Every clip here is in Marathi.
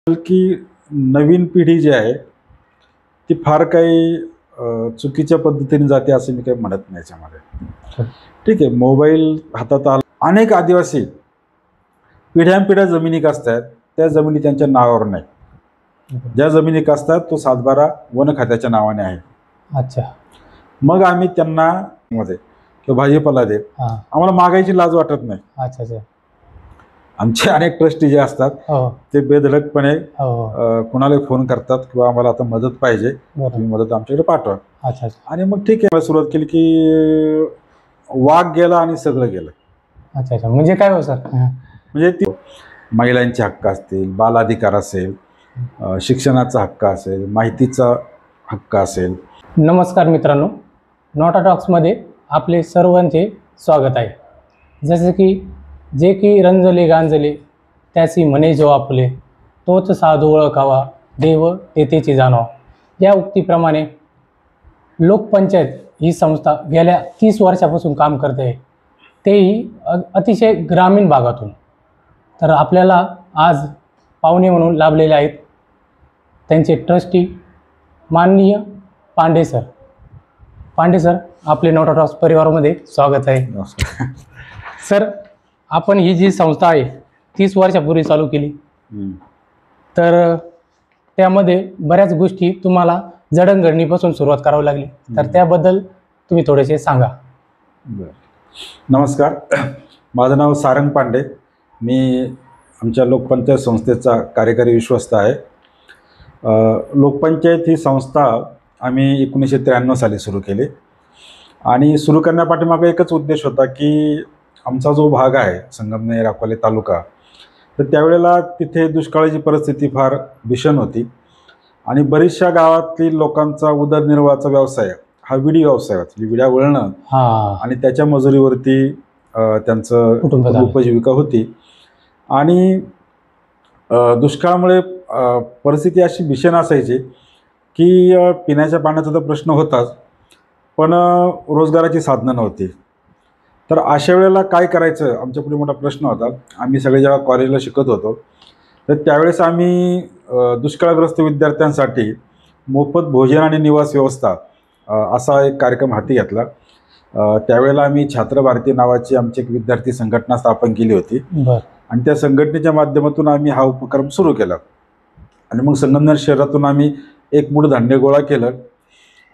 की नवीन पिढी जी आहे ती फार काही चुकीच्या पद्धतीने जाते असं मी काही म्हणत नाही याच्यामध्ये. ठीक आहे, मोबाईल हातात आला. अनेक आदिवासी पिढ्यानपिढ्या जमिनी कसतात, त्या जमिनी त्यांच्या नावावर नाही. ज्या जमिनी कसतात तो 7/12 वन खात्याच्या नावाने आहे. अच्छा. मग आम्ही त्यांना मध्ये किंवा भाजीपाला दे, आम्हाला मागायची लाज वाटत नाही. अच्छा अच्छा. आमचे अनेक ट्रस्टी जे असतात ते बेधडकपणे कुणाला फोन करतात किंवा आम्हाला आता मदत पाहिजे, तुम्ही मदत आमच्याकडे पाठवा. अच्छा. आणि मग ठीक आहे, सुरुवात केली की वाघ गेला आणि सगळं गेलं. अच्छा अच्छा. म्हणजे काय हो सर? म्हणजे ती महिलांचे हक्क असतील, बाल अधिकार असेल, शिक्षणाचा हक्क असेल, माहितीचा हक्क असेल. नमस्कार मित्रांनो, नोटा टॉक्समध्ये आपले सर्वांचे स्वागत आहे. जसे की जे की रंजले गांजले त्याची म्हणे जो आपले, तोच साधू ओळखावा देव तेथेची जाणावा, या उक्तीप्रमाणे लोकपंचायत ही संस्था गेल्या 30 वर्षापासून काम करते आहे, तेही अतिशय ग्रामीण भागातून. तर आपल्याला आज पाहुणे म्हणून लाभलेले आहेत त्यांचे ट्रस्टी माननीय पांडे सर. पांडे सर, आपले नोटा टॉक्स परिवारामध्ये स्वागत आहे. सर, आपण ही जी संस्था आहे 30 वर्षापूर्वी चालू केली, तर त्यामध्ये बऱ्याच गोष्टी तुम्हाला जडणघडणीपासून सुरुवात करावी लागली, तर त्याबद्दल तुम्ही थोडेसे सांगा. नमस्कार, माझं नाव सारंग पांडे. मी आमच्या लोकपंचायत संस्थेचा कार्यकारी विश्वस्त आहे. लोकपंचायत ही संस्था आम्ही 1993 साली सुरू केली आणि सुरू करण्यापाठीमागे एकच उद्देश होता की आमचा जो भाग आहे संगमनेर अकोले तालुका, तर त्यावेळेला तिथे दुष्काळाची परिस्थिती फार भीषण होती आणि बरीचशा गावातील लोकांचा उदरनिर्वाहाचा व्यवसाय हा विडी व्यवसाय होता. विड्या वळणं आणि त्याच्या मजुरीवरती त्यांचं उपजीविका होती. आणि दुष्काळामुळे परिस्थिती अशी भीषण असायची की पिण्याच्या पाण्याचा तर प्रश्न होताच, पण रोजगाराची साधनं नव्हती. तर अशा वेळेला काय करायचं, आमच्या पुढे मोठा प्रश्न होता. आम्ही सगळे जेव्हा कॉलेजला शिकत होतो तर त्यावेळेस आम्ही दुष्काळग्रस्त विद्यार्थ्यांसाठी मोफत भोजन आणि निवास व्यवस्था असा एक कार्यक्रम हाती घेतला. त्यावेळेला आम्ही छात्र भारती नावाची आमची एक विद्यार्थी संघटना स्थापन केली होती आणि त्या संघटनेच्या माध्यमातून आम्ही हा उपक्रम सुरू केला. आणि मग संगमनेर शहरातून आम्ही एक मूठ धान्य गोळा केलं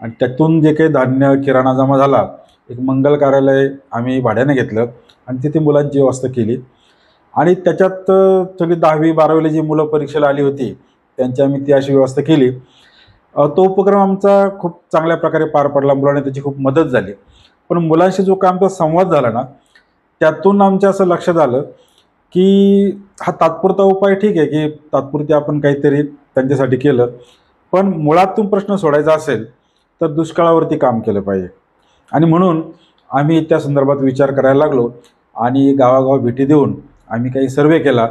आणि त्यातून जे काही धान्य किराणा जमा झाला, एक मंगल कार्यालय आम्ही भाड्याने घेतलं आणि तिथे मुलांची व्यवस्था केली. आणि त्याच्यात सगळी 10वी 12वीला जी मुलं परीक्षेला आली होती त्यांची आम्ही ती अशी व्यवस्था केली. तो उपक्रम आमचा खूप चांगल्या प्रकारे पार पडला, मुलांना त्याची खूप मदत झाली. पण मुलांशी जो काय आमचा संवाद झाला ना, त्यातून आमच्या असं लक्षात आलं की हा तात्पुरता उपाय ठीक आहे की तात्पुरती आपण काहीतरी त्यांच्यासाठी केलं, पण मुळातून प्रश्न सोडायचा असेल तर दुष्काळावरती काम केलं पाहिजे. आणि म्हणून आम्ही त्या संदर्भात विचार करायला लागलो आणि गावागाव भेटी देऊन आम्ही काही सर्वे केला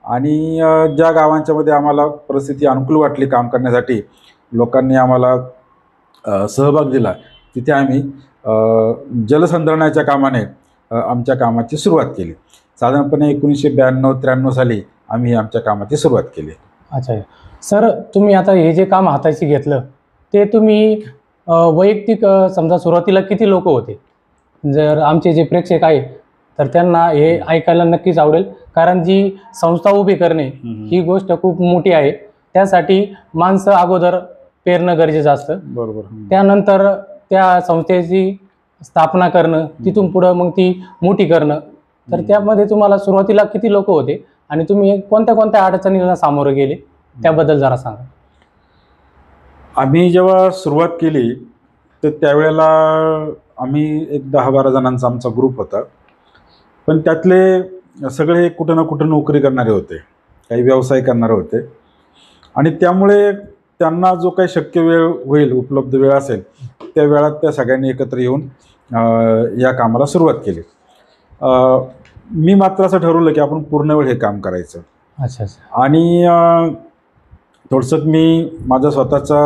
आणि ज्या गावांच्यामध्ये आम्हाला परिस्थिती अनुकूल वाटली काम करण्यासाठी, लोकांनी आम्हाला सहभाग दिला, तिथे आम्ही जलसंधारणाच्या कामाने आमच्या कामाची सुरुवात केली. साधारणपणे 1992-93 साली आम्ही आमच्या कामाची सुरुवात केली. अच्छा सर, तुम्ही आता हे जे काम हाताशी घेतलं ते तुम्ही वैयक्तिक समजा सुरुवातीला किती लोक होते? जर आमचे जे प्रेक्षक आहे तर त्यांना हे ऐकायला नक्कीच आवडेल, कारण जी संस्था उभी करणे ही गोष्ट खूप मोठी आहे. त्यासाठी माणसं अगोदर पेरणं गरजेचं असतं, बरोबर. त्यानंतर त्या संस्थेची स्थापना करणं, तिथून पुढं मग ती मोठी करणं. तर त्यामध्ये तुम्हाला सुरुवातीला किती लोक होते आणि तुम्ही कोणत्या कोणत्या अडचणींना सामोरे गेले त्याबद्दल जरा सांगा. आम्ही जेव्हा सुरुवात केली तर त्यावेळेला आम्ही एक 10-12 जणांचा आमचा ग्रुप होता, पण त्यातले सगळे कुठं ना कुठं नोकरी करणारे होते, काही व्यवसाय करणारे होते आणि त्यामुळे त्यांना जो काही शक्य वेळ होईल, उपलब्ध वेळ असेल त्या वेळात त्या सगळ्यांनी एकत्र येऊन या कामाला सुरुवात केली. मी मात्र असं ठरवलं की आपण पूर्ण वेळ हे काम करायचं. अच्छा. आणि थोडंसं मी माझा स्वतःचा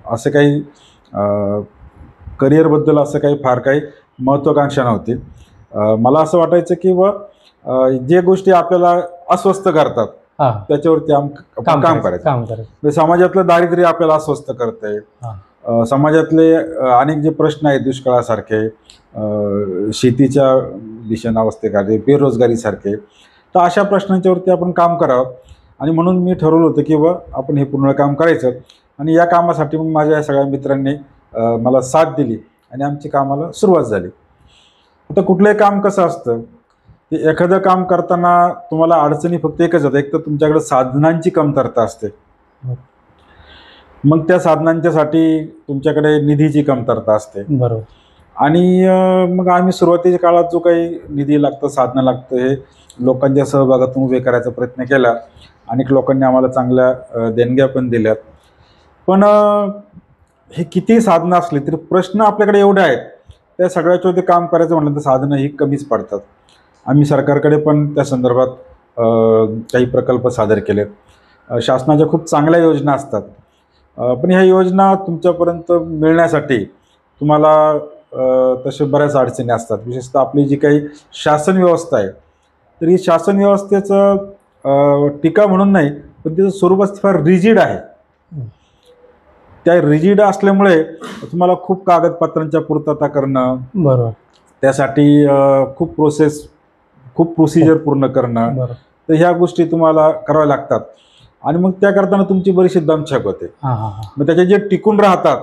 असं काही करिअरबद्दल असं काही फार काही महत्त्वाकांक्षा नव्हती. मला असं वाटायचं की जे गोष्टी आपल्याला अस्वस्थ करतात हां त्याच्यावरती आपण काम करायचं. म्हणजे समाजातलं दारिद्र्य आपल्याला अस्वस्थ करतंय. समाजातले अनेक जे प्रश्न आहेत दुष्काळासारखे, शेतीच्या भीषणावस्थेखाली, बेरोजगारीसारखे, तर अशा प्रश्नांच्यावरती आपण काम करावं. आणि म्हणून मी ठरवलं होतं की आपण हे पूर्ण काम करायचं. आणि या कामासाठी मग माझ्या या सगळ्या मित्रांनी मला साथ दिली आणि आमची कामाला सुरुवात झाली. आता कुठलंही काम कसं असतं की एखादं काम करताना तुम्हाला अडचणी फक्त एकच होतं, एक तर तुमच्याकडे साधनांची कमतरता असते, मग त्या साधनांच्यासाठी तुमच्याकडे निधीची कमतरता असते. बरोबर. आणि मग आम्ही सुरुवातीच्या काळात जो काही निधी लागतं, साधनं लागतं, हे लोकांच्या सहभागातून उभे करायचा प्रयत्न केला. अनेक लोकांनी आम्हाला चांगल्या देणग्या पण दिल्यात. पण हे किती साधनं असली तरी प्रश्न आपल्याकडे एवढे आहेत, त्या सगळ्याच्यावरती काम करायचं म्हटलं तर साधनं ही कमीच पडतात. आम्ही सरकारकडे पण त्या संदर्भात काही प्रकल्प सादर केलेत. शासनाच्या खूप चांगल्या योजना असतात, पण ह्या योजना तुमच्यापर्यंत मिळण्यासाठी तुम्हाला तसे बऱ्याच अडचणी असतात. विशेषतः आपली जी काही शासन व्यवस्था आहे, तर ही शासन व्यवस्थेचं टीका म्हणून नाही, पण तिचं स्वरूपच फार रिजिड आहे. त्या रिजिड असल्यामुळे तुम्हाला खूप कागदपत्रांच्या पूर्तता करणं, बरोबर, त्यासाठी खूप प्रोसिजर पूर्ण करणं, तर ह्या गोष्टी तुम्हाला कराव्या लागतात. आणि मग त्या करताना तुमची बरीचशी दमछाक होते. मग त्याचे जे टिकून राहतात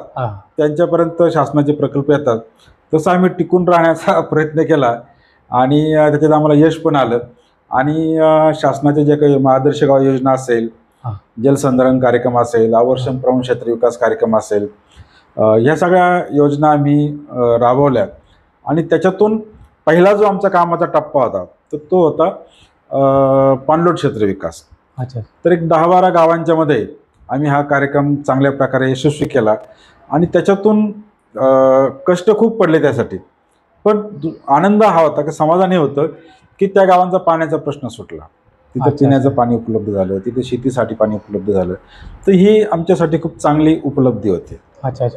त्यांच्यापर्यंत शासनाचे प्रकल्प येतात. तसं आम्ही टिकून राहण्याचा प्रयत्न केला आणि त्याच्यात आम्हाला यश पण आलं. आणि शासनाचे जे काही आदर्श गाव योजना असेल, जलसंधारण कार्यक्रम असेल, आवर्षण प्रवण क्षेत्र विकास कार्यक्रम असेल, ह्या सगळ्या योजना आम्ही राबवल्या. आणि त्याच्यातून पहिला जो आमचा कामाचा टप्पा होता तर तो होता पाणलोट क्षेत्र विकास. तर एक 10-12 गावांच्या मध्ये आम्ही हा कार्यक्रम चांगल्या प्रकारे यशस्वी केला. आणि त्याच्यातून कष्ट खूप पडले त्यासाठी, पण आनंद हा होता की समाधान हे होतं की त्या गावांचा पाण्याचा प्रश्न सुटला, तिथं पिण्याचं पाणी उपलब्ध झालं, तिथे शेतीसाठी पाणी उपलब्ध झालं. तर ही आमच्यासाठी खूप चांगली उपलब्धी होती. अच्छा.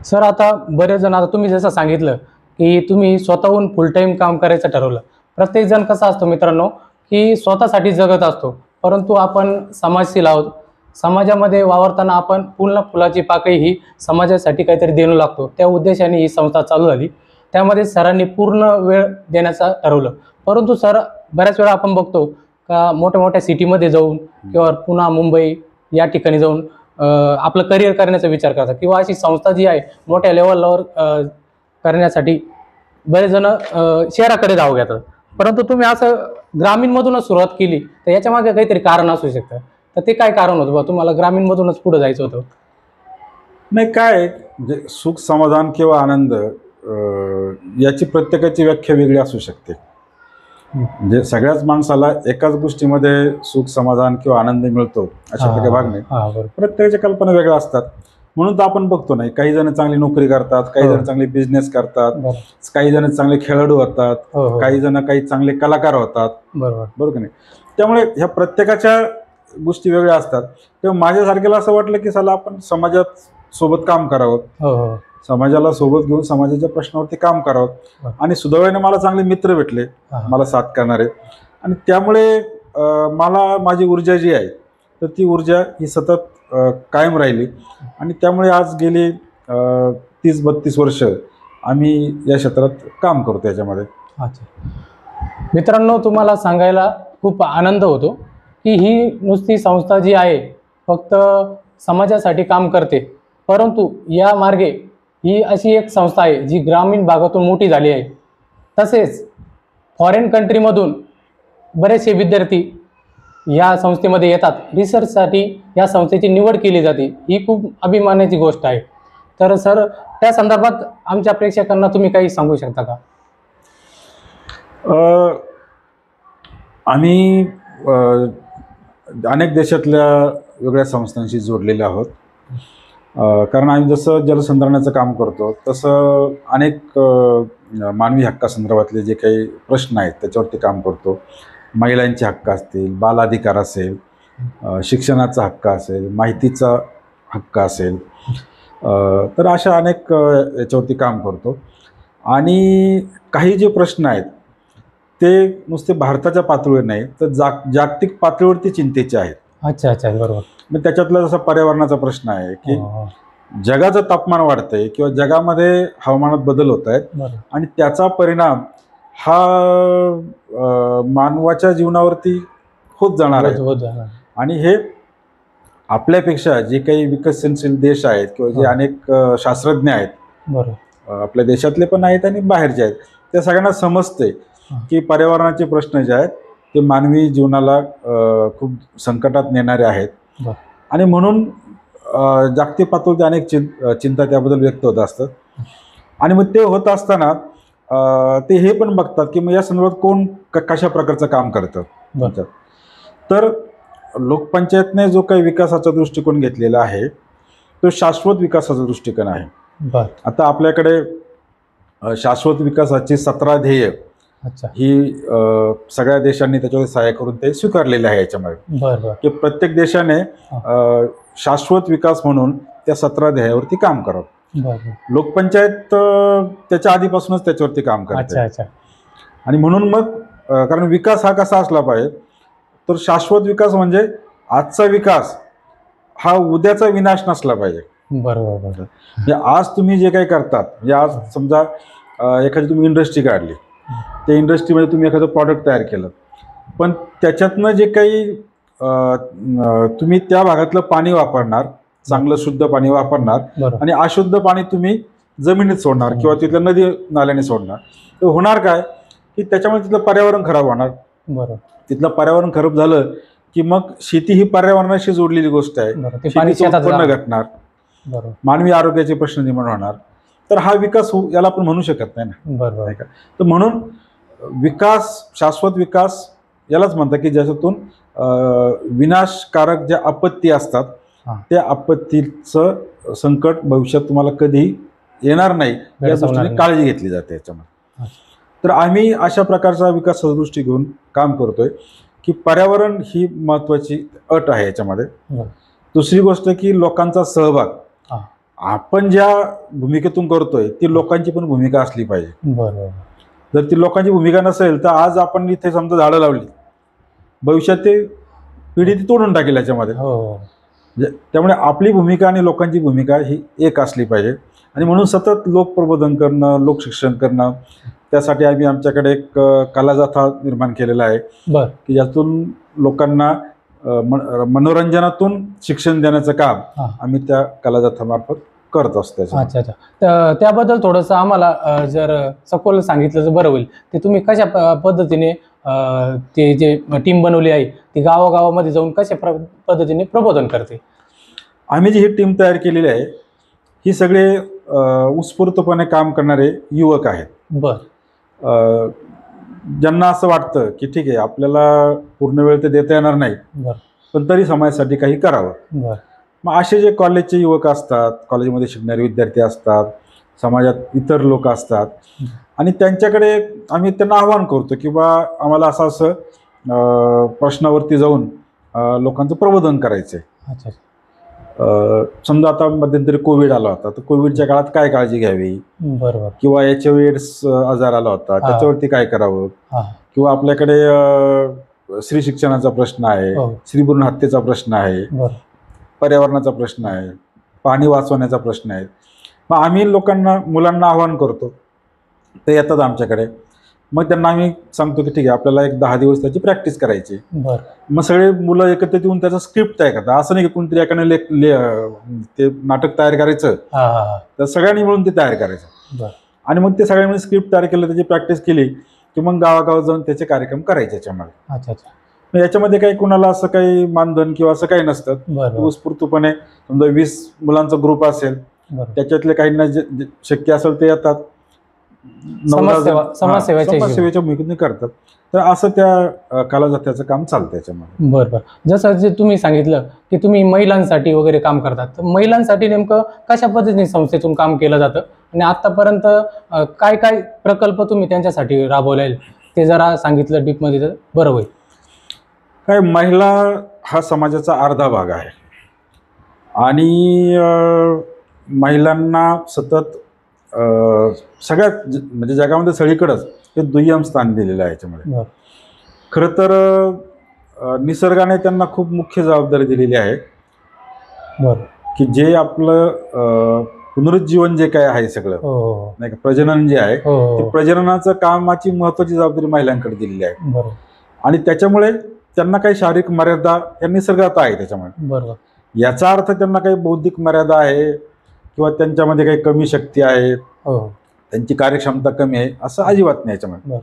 सर, आता बरेच जण, आता तुम्ही जसं सांगितलं की तुम्ही स्वतःहून फुल टाईम काम करायचं ठरवलं. प्रत्येक जण कसा असतो मित्रांनो की स्वतःसाठी जगत असतो, परंतु आपण समाजशील आहोत. समाजामध्ये वावरताना आपण पूर्ण फुलाची पाकळी ही समाजासाठी काहीतरी देणं लागतो. त्या उद्देशाने ही संस्था चालू झाली. त्यामध्ये सरांनी पूर्ण वेळ देण्याचं ठरवलं. परंतु सर, बऱ्याच वेळा आपण बघतो का मोठ्या मोठ्या सिटीमध्ये जाऊन किंवा पुणे, मुंबई या ठिकाणी जाऊन आपलं करिअर करण्याचा विचार करतात, किंवा अशी संस्था जी आहे मोठ्या लेवलवर करण्यासाठी बरेच जण शहराकडे धाव घेतात. परंतु तुम्ही असं ग्रामीणमधूनच सुरुवात केली, तर याच्या मागे काहीतरी कारण असू शकतं. तर ते काय कारण होतं बा, तुम्हाला ग्रामीणमधूनच पुढे जायचं होतं? नाही, काय म्हणजे सुख, समाधान किंवा आनंद याची प्रत्येकाची व्याख्या वेगळी असू शकते. म्हणजे सगळ्याच माणसाला एकाच गोष्टीमध्ये सुख, समाधान किंवा आनंद मिळतो अशा प्रकारे भाग नाही. प्रत्येकाच्या कल्पना वेगळ्या असतात. म्हणून तर आपण बघतो नाही, काही जण चांगली नोकरी करतात, काही जण चांगले बिझनेस करतात, काही जण चांगले खेळाडू होतात, काही जण काही चांगले कलाकार होतात. बरोबर की नाही? त्यामुळे ह्या प्रत्येकाच्या गोष्टी वेगळ्या असतात. तेव्हा माझ्यासारख्याला असं वाटलं की चला आपण समाजात सोबत काम करावं, समाजाला सोबत घेऊन समाजाच्या प्रश्नावरती काम करावं. आणि सुदैवाने मला चांगले मित्र भेटले, मला साथ करणारे. आणि त्यामुळे मला माझी ऊर्जा जी आहे तर ती ऊर्जा ही सतत कायम राहिली. आणि त्यामुळे आज गेली 30-32 वर्ष आम्ही या क्षेत्रात काम करतो याच्यामध्ये. मित्रांनो, तुम्हाला सांगायला खूप आनंद होतो की ही नुसती संस्था जी आहे फक्त समाजासाठी काम करते, परंतु या मार्गे ही अशी एक संस्था आहे जी ग्रामीण भागातून मोठी झाली आहे. तसेच फॉरेन कंट्रीमधून बरेचसे विद्यार्थी या संस्थेमध्ये येतात. रिसर्चसाठी या संस्थेची निवड केली जाते. ही खूप अभिमानाची गोष्ट आहे. तर सर, त्या संदर्भात आमच्या प्रेक्षकांना तुम्ही काही सांगू शकता का? आम्ही अनेक देशातल्या वेगळ्या संस्थांशी जोडलेले आहोत. कारण आम्ही जसं जलसंधारणाचं काम करतो तसं अनेक मानवी हक्कासंदर्भातले जे काही प्रश्न आहेत त्याच्यावरती काम करतो. महिलांचे हक्क असतील, बाल अधिकार असेल, शिक्षणाचा हक्क असेल, माहितीचा हक्क असेल, तर अशा अनेक याच्यावरती काम करतो. आणि काही जे प्रश्न आहेत ते नुसते भारताच्या पातळीवर नाही तर जागतिक पातळीवरती चिंतेचे आहेत. अच्छा अच्छा, बरोबर. मग त्याच्यातला जसा पर्यावरणाचा प्रश्न आहे की जगाचं तापमान वाढतंय किंवा जगामध्ये हवामानात बदल होत आहेत आणि त्याचा परिणाम हा मानवाच्या जीवनावरती होत जाणार आहे. आणि हे आपल्यापेक्षा जे काही विकसनशील देश आहेत किंवा जे अनेक शास्त्रज्ञ आहेत, आपल्या देशातले पण आहेत आणि बाहेरचे आहेत, त्या सगळ्यांना समजते की पर्यावरणाचे प्रश्न जे आहेत ते मानवी जीवनाला खूप संकटात नेणारे आहेत. आणि म्हणून जागतिक पातळीवर अनेक चिंता त्याबद्दल व्यक्त होत असतात. आणि मग ते होत असताना ते हे पण बघतात की मग या संदर्भात कोण कशा प्रकारचं काम करतं. तर लोकपंचायतने जो काही विकासाचा दृष्टिकोन घेतलेला आहे तो शाश्वत विकासाचा दृष्टिकोन आहे. आता आपल्याकडे शाश्वत विकासाची 17 ध्येय ही सगळ्या देशांनी त्याच्यावर सहाय्य करून ते स्वीकारलेले आहे. याच्यामध्ये की प्रत्येक देशाने शाश्वत विकास म्हणून त्या 17 ध्येयावरती काम करावं. लोकपंचायत त्याच्या आधीपासूनच त्याच्यावरती काम करते. आणि म्हणून मग कारण विकास हा कसा असला पाहिजे तर शाश्वत विकास म्हणजे आजचा विकास हा उद्याचा विनाश नसला पाहिजे. म्हणजे आज तुम्ही जे काही करतात, म्हणजे आज समजा एखादी तुम्ही इंडस्ट्री काढली, त्या इंडस्ट्रीमध्ये तुम्ही एखादं प्रॉडक्ट तयार केलं, पण त्याच्यातनं जे काही तुम्ही त्या भागातलं पाणी वापरणार, चांगलं शुद्ध पाणी वापरणार आणि अशुद्ध पाणी तुम्ही जमिनीत सोडणार किंवा तिथल्या नदी नाल्याने सोडणार, तर होणार काय की त्याच्यामुळे तिथलं पर्यावरण खराब होणार. तिथलं पर्यावरण खराब झालं की मग शेती ही पर्यावरणाशी जोडलेली गोष्ट आहे, उत्पन्न घटणार, मानवी आरोग्याचे प्रश्न निर्माण होणार. तर हा विकास याला आपण म्हणू शकत नाही ना. तर म्हणून विकास, शाश्वत विकास यालाच म्हणतात की ज्याच्यातून विनाशकारक ज्या आपत्ती असतात त्या आपत्तीचं संकट भविष्यात तुम्हाला कधी येणार नाही या दृष्टीने काळजी घेतली जाते याच्यामध्ये. तर आम्ही अशा प्रकारचा विकासाचा दृष्टी घेऊन काम करतोय की पर्यावरण ही महत्वाची अट आहे याच्यामध्ये. दुसरी गोष्ट की लोकांचा सहभाग आपण ज्या भूमिकेतून करतोय ती लोकांची पण भूमिका असली पाहिजे. जर ती लोकांची भूमिका नसेल तर आज आपण इथे समजा झाडं लावली, भविष्यात ते पिढी ती तोडून टाकेल याच्यामध्ये. त्यामुळे आपली भूमिका आणि लोकांची भूमिका ही एक असली पाहिजे. आणि म्हणून सतत लोकप्रबोधन करणं, लोकशिक्षण करणं, त्यासाठी आम्ही आमच्याकडे एक कलाजथा निर्माण केलेला आहे की ज्यातून लोकांना मनोरंजनातून शिक्षण देण्याचं काम आम्ही त्या कलाजथामार्फत करत असतो. अच्छा अच्छा, त्याबद्दल थोडंसं आम्हाला जर सखोल सांगितलं तर बरं होईल. ते तुम्ही कशा पद्धतीने ते जे टीम बनवली आहे ती गावागावामध्ये जाऊन कशा पद्धतीने प्रबोधन करते? आम्ही जी ही टीम तयार केलेली आहे ही सगळे उत्स्फूर्तपणे काम करणारे युवक आहेत. ज्यांना असं वाटतं की ठीक आहे आपल्याला पूर्ण वेळ तर देता येणार नाही, पण तरी समाजासाठी काही करावं. मग असे जे कॉलेजचे युवक असतात, कॉलेजमध्ये शिकणारे विद्यार्थी असतात, समाजात इतर लोक असतात, आणि त्यांच्याकडे आम्ही त्यांना आवाहन करतो की बा आम्हाला असं असं प्रश्नावरती जाऊन लोकांचं प्रबोधन करायचं आहे. समजा आता मध्यंतरी कोविड आला होता, तर कोविडच्या काळात काय काळजी घ्यावी, किंवा HIV एड्स आजार आला होता त्याच्यावरती काय करावं, किंवा आपल्याकडे स्त्री शिक्षणाचा प्रश्न आहे, स्त्री भ्रूण हत्येचा प्रश्न आहे, पर्यावरणाचा प्रश्न आहे, पाणी वाचवण्याचा प्रश्न आहे. मग आम्ही मुलांना आवाहन करतो, ते येतात आमच्याकडे. मग त्यांना आम्ही सांगतो की ठीक आहे आपल्याला एक 10 दिवस त्याची प्रॅक्टिस करायची. मग सगळे मुलं एकत्रित येऊन त्याचं स्क्रिप्ट तयार करतात. असं नाही की कोणतरी एकाने ते नाटक तयार करायचं, तर सगळ्यांनी मिळून ते तयार करायचं. आणि मग ते सगळ्यांनी स्क्रिप्ट तयार केलं, त्याची प्रॅक्टिस केली की मग गावागावात जाऊन त्याचे कार्यक्रम करायचे याच्यामध्ये. याच्यामध्ये काही कुणाला असं काही मानधन किंवा असं काही नसतं. उत्स्फूर्तपणे समजा 20 मुलांचा ग्रुप असेल, त्याच्यातले काहींना शक्य असेल ते येतात, समाजसेवेच्या भूमिकेने करतात. तर असं त्या कलाजथ्याचं काम चालतं याच्यामध्ये. बरं. जसं जे तुम्ही सांगितलं की तुम्ही महिलांसाठी वगैरे काम करतात, तर महिलांसाठी नेमकं कशा पद्धतीने संस्थेतून काम केलं जातं आणि आतापर्यंत काय काय प्रकल्प तुम्ही त्यांच्यासाठी राबवले ते जरा सांगितलं डीपमध्ये तर बरं होईल. काय, महिला हा समाजाचा अर्धा भाग आहे आणि महिलांना सतत सगळ्यात म्हणजे जगामध्ये सगळीकडंच हे दुय्यम स्थान दिलेलं आहे याच्यामध्ये. बरं. खरं तर निसर्गाने त्यांना खूप मुख्य जबाबदारी दिलेली आहे बरं. की जे आपलं पुनरुज्जीवन जे काय आहे सगळं हो हो नाही का, प्रजनन जे आहे हो ते हो. प्रजननाचं कामाची महत्वाची जबाबदारी महिलांकडे दिलेली आहे. बरोबर आणि त्याच्यामुळे त्यांना काही शारीरिक मर्यादा या निसर्गात आहे. त्याच्यामुळे बरोबर. याचा अर्थ त्यांना काही बौद्धिक मर्यादा आहे किंवा त्यांच्यामध्ये काही कमी शक्ती आहे, हो हो. त्यांची कार्यक्षमता कमी आहे असं अजिबात नाही याच्यामध्ये. बरं.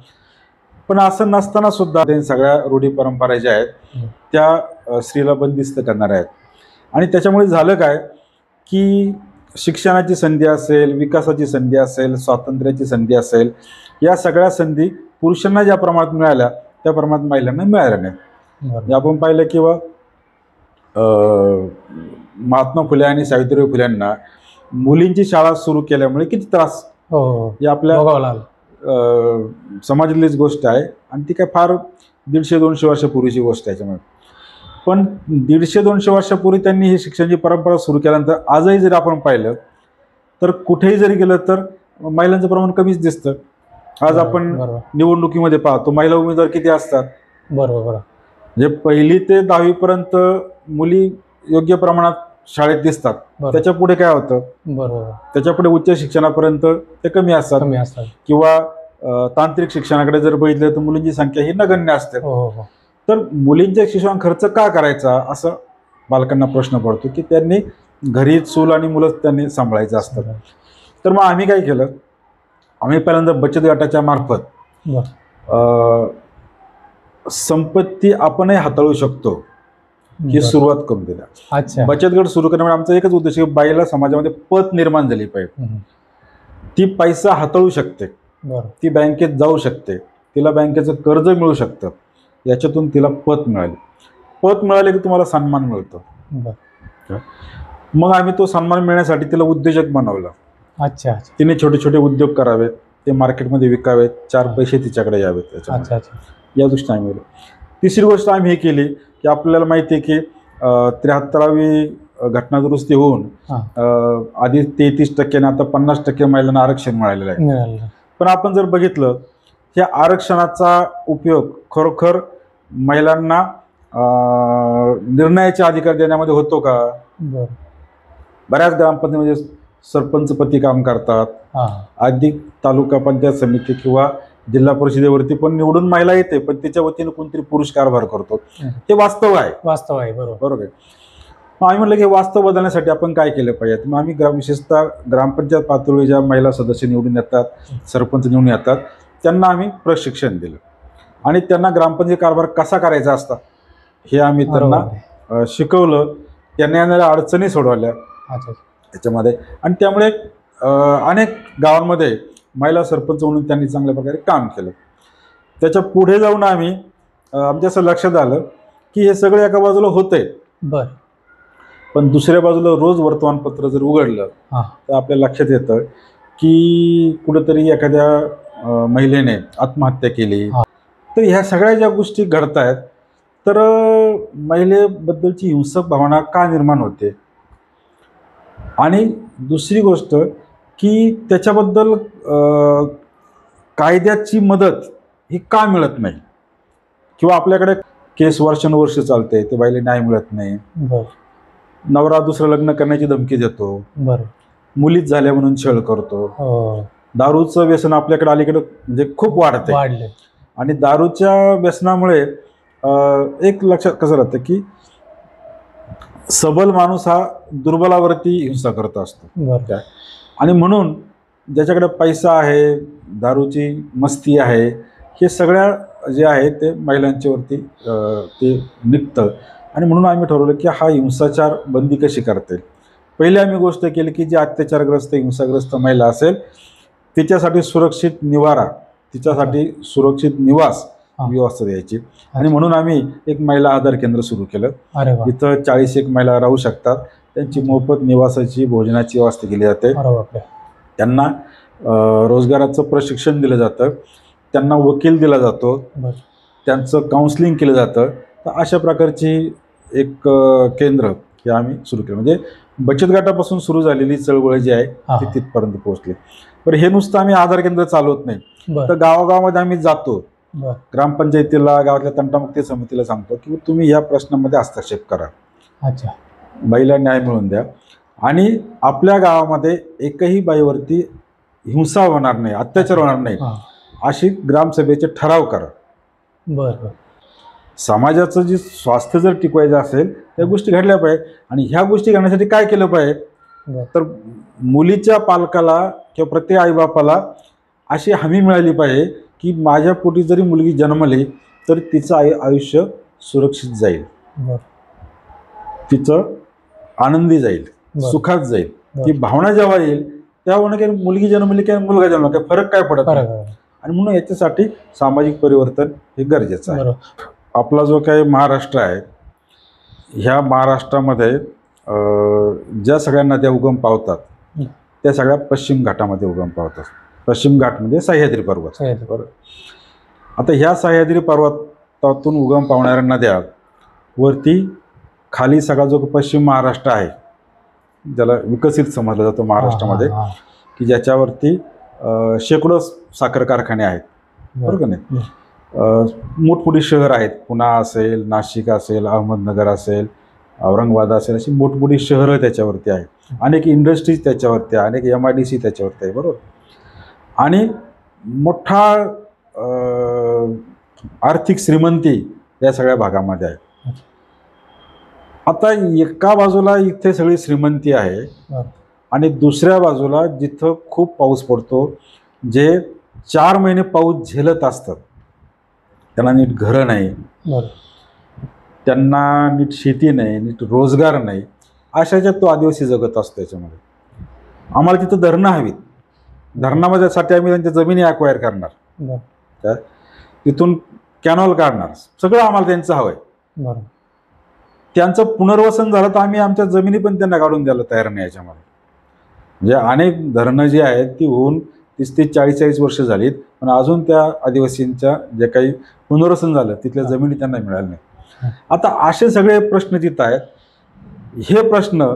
पण असं नसताना सुद्धा ते सगळ्या रूढी परंपरा ज्या आहेत त्या स्त्रीला बंदिस्त करणार आहेत. आणि त्याच्यामुळे झालं काय की शिक्षणाची संधी असेल, विकासाची संधी असेल, स्वातंत्र्याची संधी असेल, या सगळ्या संधी पुरुषांना ज्या प्रमाणात मिळाल्या त्या प्रमाणात महिलांना मिळाल्या नाही. बरं. आपण पाहिलं किंवा महात्मा फुले आणि सावित्रीबाई फुल्यांना मुलींची शाळा सुरू केल्यामुळे किती त्रास हो हो. ही आपल्या भोगावं लागलं. समाजातलीच गोष्ट आहे. आणि ती काय फार 150-200 वर्षापूर्वीची गोष्ट आहे याच्यामुळे. पण 150-200 वर्षापूर्वी त्यांनी ही शिक्षणाची परंपरा सुरू केल्यानंतर आजही जरी आपण पाहिलं तर कुठेही जरी गेलं तर महिलांचं प्रमाण कमीच दिसतं. आज आपण बरोबर निवडणुकीमध्ये पाहतो महिला उमेदवार किती असतात. बरोबर बरोबर. म्हणजे 1ली ते 10वी पर्यंत मुली योग्य प्रमाणात शाळेत दिसतात. बरोबर. त्याच्या पुढे काय होतं, बरोबर. त्याच्या पुढे उच्च शिक्षणापर्यंत ते कमी असतात. कमी असतात. किंवा तांत्रिक शिक्षणाकडे जर बघितलं तर मुलींची संख्या ही नगण्य असते. हो हो हो. तर मुलींच्या शिक्षण खर्च का करायचा असं बालकांना प्रश्न पडतो की त्यांनी घरी चूल आणि मुलं त्यांनी सांभाळायचं असतं. तर मग आम्ही काय केलं, आम्ही पहिल्यांदा बचत गटाच्या मार्फत बरं. संपत्ती आपणही हाताळू शकतो ही बरं. सुरुवात करून दिली. अच्छा. बचत गट सुरू करण्यामुळे आमचा एकच उद्देश की बाईला समाजामध्ये पत निर्माण झाली पाहिजे. हम्म. ती पैसा हाताळू शकते, बरं. ती बँकेत जाऊ शकते, तिला बँकेचं कर्ज मिळू शकतं, याच्यातून तिला पत मिळाले. पत मिळाले की तुम्हाला सन्मान मिळतो. बरं. मग आम्ही तो सन्मान मिळण्यासाठी तिला उद्योजक बनवलं. अच्छा अच्छा तिने छोटे छोटे उद्योग करावेत, ते मार्केटमध्ये विकावेत, 4 पैसे तिच्याकडे यावेत. त्याच्यामध्ये अच्छा अच्छा. या दृष्टीने आम्ही केलं. तिसरी गोष्ट आम्ही हे केली की आपल्याला माहिती आहे की 73वी घटनादुरुस्ती होऊन हां. आधी 33% आता 50% महिलांना आरक्षण मिळालेलं आहे. मिळालं. पण आपण जर बघितलं या आरक्षणाचा उपयोग खरोखर महिलांना निर्णयाचे अधिकार देण्यामध्ये होतो का? बरं. बऱ्याच ग्रामपंचायतीमध्ये सरपंचपती काम करतात, हां. अधिक तालुका पंचायत समिती किंवा जिल्हा परिषदेवरती पण निवडून महिला येते, पण तिच्या वतीनं कोणतरी पुरुष कारभार करतो. हे वास्तव आहे. वास्तव आहे. बरोबर. बरोबर आहे. मग आम्ही म्हटलं की वास्तव बदलण्यासाठी आपण काय केलं पाहिजे. मग आम्ही विशेषतः ग्रामपंचायत पातळीवर ज्या महिला सदस्य निवडून येतात, सरपंच निवडून येतात, त्यांना आम्ही प्रशिक्षण दिलं आणि त्यांना ग्रामपंचायत कारभार कसा करायचा असता हे आम्ही त्यांना शिकवलं. त्यांना येणाऱ्या अडचणी सोडवल्या अच्छा. त्याच्यामध्ये. आणि त्यामुळे अनेक गावांमध्ये महिला सरपंच म्हणून त्यांनी चांगल्या प्रकारे काम केलं. त्याच्या पुढे जाऊन आम्ही आमच्या असं लक्षात आलं की हे सगळं एका बाजूला होतंय, बरं. पण दुसऱ्या बाजूला रोज वर्तमानपत्र जर उघडलं हां. तर आपल्या लक्षात येतं की कुठेतरी एखाद्या महिलेने आत्महत्या केली. तर ह्या सगळ्या ज्या गोष्टी घडत आहेत तर महिलेबद्दलची हिंसक भावना का निर्माण होते. आणि दुसरी गोष्ट की त्याच्याबद्दल कायद्याची मदत ही का मिळत नाही किंवा आपल्याकडे केस वर्षानुवर्ष चालते, ते बाईला न्याय मिळत नाही. बरं. नवरा दुसरं लग्न करण्याची धमकी देतो, बरं. मुलीच झाल्या म्हणून छळ करतो. हो. दारूचं व्यसन आपल्याकडे अलीकडे म्हणजे खूप वाढते. वाढले. आणि दारूच्या व्यसनामुळे एक लक्षात कसं राहतं की सबल माणूस हा दुर्बलावरती हिंसा करत असतो. बरं. आणि म्हणून ज्याच्याकडे पैसा आहे, दारूची मस्ती आहे, हे सगळ्या जे आहे ते महिलांच्यावरती ते निघतं. आणि म्हणून आम्ही ठरवलं की हा हिंसाचार बंदी कशी करता येईल. पहिले आम्ही गोष्ट केली की जी अत्याचारग्रस्त हिंसाग्रस्त महिला असेल तिच्यासाठी सुरक्षित निवारा, तिच्यासाठी सुरक्षित निवास व्यवस्था द्यायची. आणि म्हणून आम्ही एक महिला आधार केंद्र सुरू केलं. अरे वा. इथं 41 महिला राहू शकतात. त्यांची मोफत निवासाची भोजनाची व्यवस्था केली जाते. त्यांना रोजगाराचं प्रशिक्षण दिलं जातं, त्यांना वकील दिला जातो, त्यांचं काउन्सिलिंग केलं जातं. तर अशा प्रकारची एक केंद्र हे आम्ही सुरू केलं. म्हणजे बचत गटापासून सुरू झालेली चळवळ जी आहे हा. ती तिथपर्यंत पोहोचली. पण हे नुसतं आम्ही आधार केंद्र चालवत नाही, बर तर गावागावामध्ये आम्ही जातो. बर ग्रामपंचायतीला, गावातल्या तंटामुक्ती समितीला सांगतो की तुम्ही या प्रश्नामध्ये हस्तक्षेप करा, अच्छा बाईला न्याय मिळवून द्या, आणि आपल्या गावामध्ये एकही बाईवरती हिंसा होणार नाही, अत्याचार होणार नाही, हा. अशी ग्रामसभेचे ठराव करा. बर बर समाजाचं जे स्वास्थ्य जर टिकवायचं असेल त्या गोष्टी घडल्या पाहिजे. आणि ह्या गोष्टी घडण्यासाठी काय केलं पाहिजे, बर तर मुलीच्या पालकाला किंवा प्रत्येक आईबापाला अशी हमी मिळाली पाहिजे की माझ्या पोटी जरी मुलगी जन्मली तर तिचं आयुष्य सुरक्षित जाईल, बर तिचं आनंदी जाईल, बरं. सुखात जाईल. बरं. ती भावना जेव्हा येईल तेव्हा काय मुलगी जन्मली काय मुलगा जन्मला काय फरक काय पडत नाही. बरोबर आणि म्हणून याच्यासाठी सामाजिक परिवर्तन हे गरजेचं आहे. बरोबर आपला जो काही महाराष्ट्र आहे, ह्या महाराष्ट्रामध्ये ज्या सगळ्या नद्या उगम पावतात त्या सगळ्या पश्चिम घाटामध्ये उगम पावतात. पश्चिम घाट म्हणजे सह्याद्री पर्वत. सह्याद्री. बरं, आता ह्या सह्याद्री पर्वतातून उगम पावणाऱ्या नद्या वरती खाली सगळा जो पश्चिम महाराष्ट्र आहे, ज्याला विकसित समजलं जातं महाराष्ट्रामध्ये, हा, हा, की ज्याच्यावरती शेकडो साखर कारखाने आहेत, हा. बरोबर का नाही. मोठमोठी शहर आहेत, पुणा असेल, नाशिक असेल, अहमदनगर असेल, औरंगाबाद असेल, अशी मोठमोठी शहरं त्याच्यावरती आहेत. अनेक इंडस्ट्रीज त्याच्यावरती आहे, अनेक MIDC त्याच्यावरती आहे, बरोबर. आणि मोठा आर्थिक श्रीमंती या सगळ्या भागामध्ये आहे. आता एका बाजूला इथे सगळी श्रीमंती आहे बरं. आणि दुसऱ्या बाजूला जिथं खूप पाऊस पडतो, जे 4 महिने पाऊस झेलत असतात, त्यांना नीट घरं नाही, बरं. त्यांना नीट शेती नाही, नीट रोजगार नाही, अशाच्यात तो आदिवासी जगत असतो. त्याच्यामध्ये आम्हाला तिथं धरणं हवीत, धरणामध्ये साठी आम्ही त्यांच्या जमिनी अक्वायर करणार, बरं. काय तिथून कॅनॉल काढणार, सगळं आम्हाला त्यांचं हवं आहे. बरं. त्यांचं पुनर्वसन झालं तर आम्ही आमच्या जमिनी पण त्यांना काढून द्यायला तयार नाही. याच्यामध्ये म्हणजे अनेक धरणं जी आहेत ती होऊन 30-40 वर्ष झालीत, पण अजून त्या आदिवासींच्या जे काही पुनर्वसन झालं तिथल्या जमिनी त्यांना मिळाल्या नाही. आता असे सगळे प्रश्न तिथं आहेत. हे प्रश्न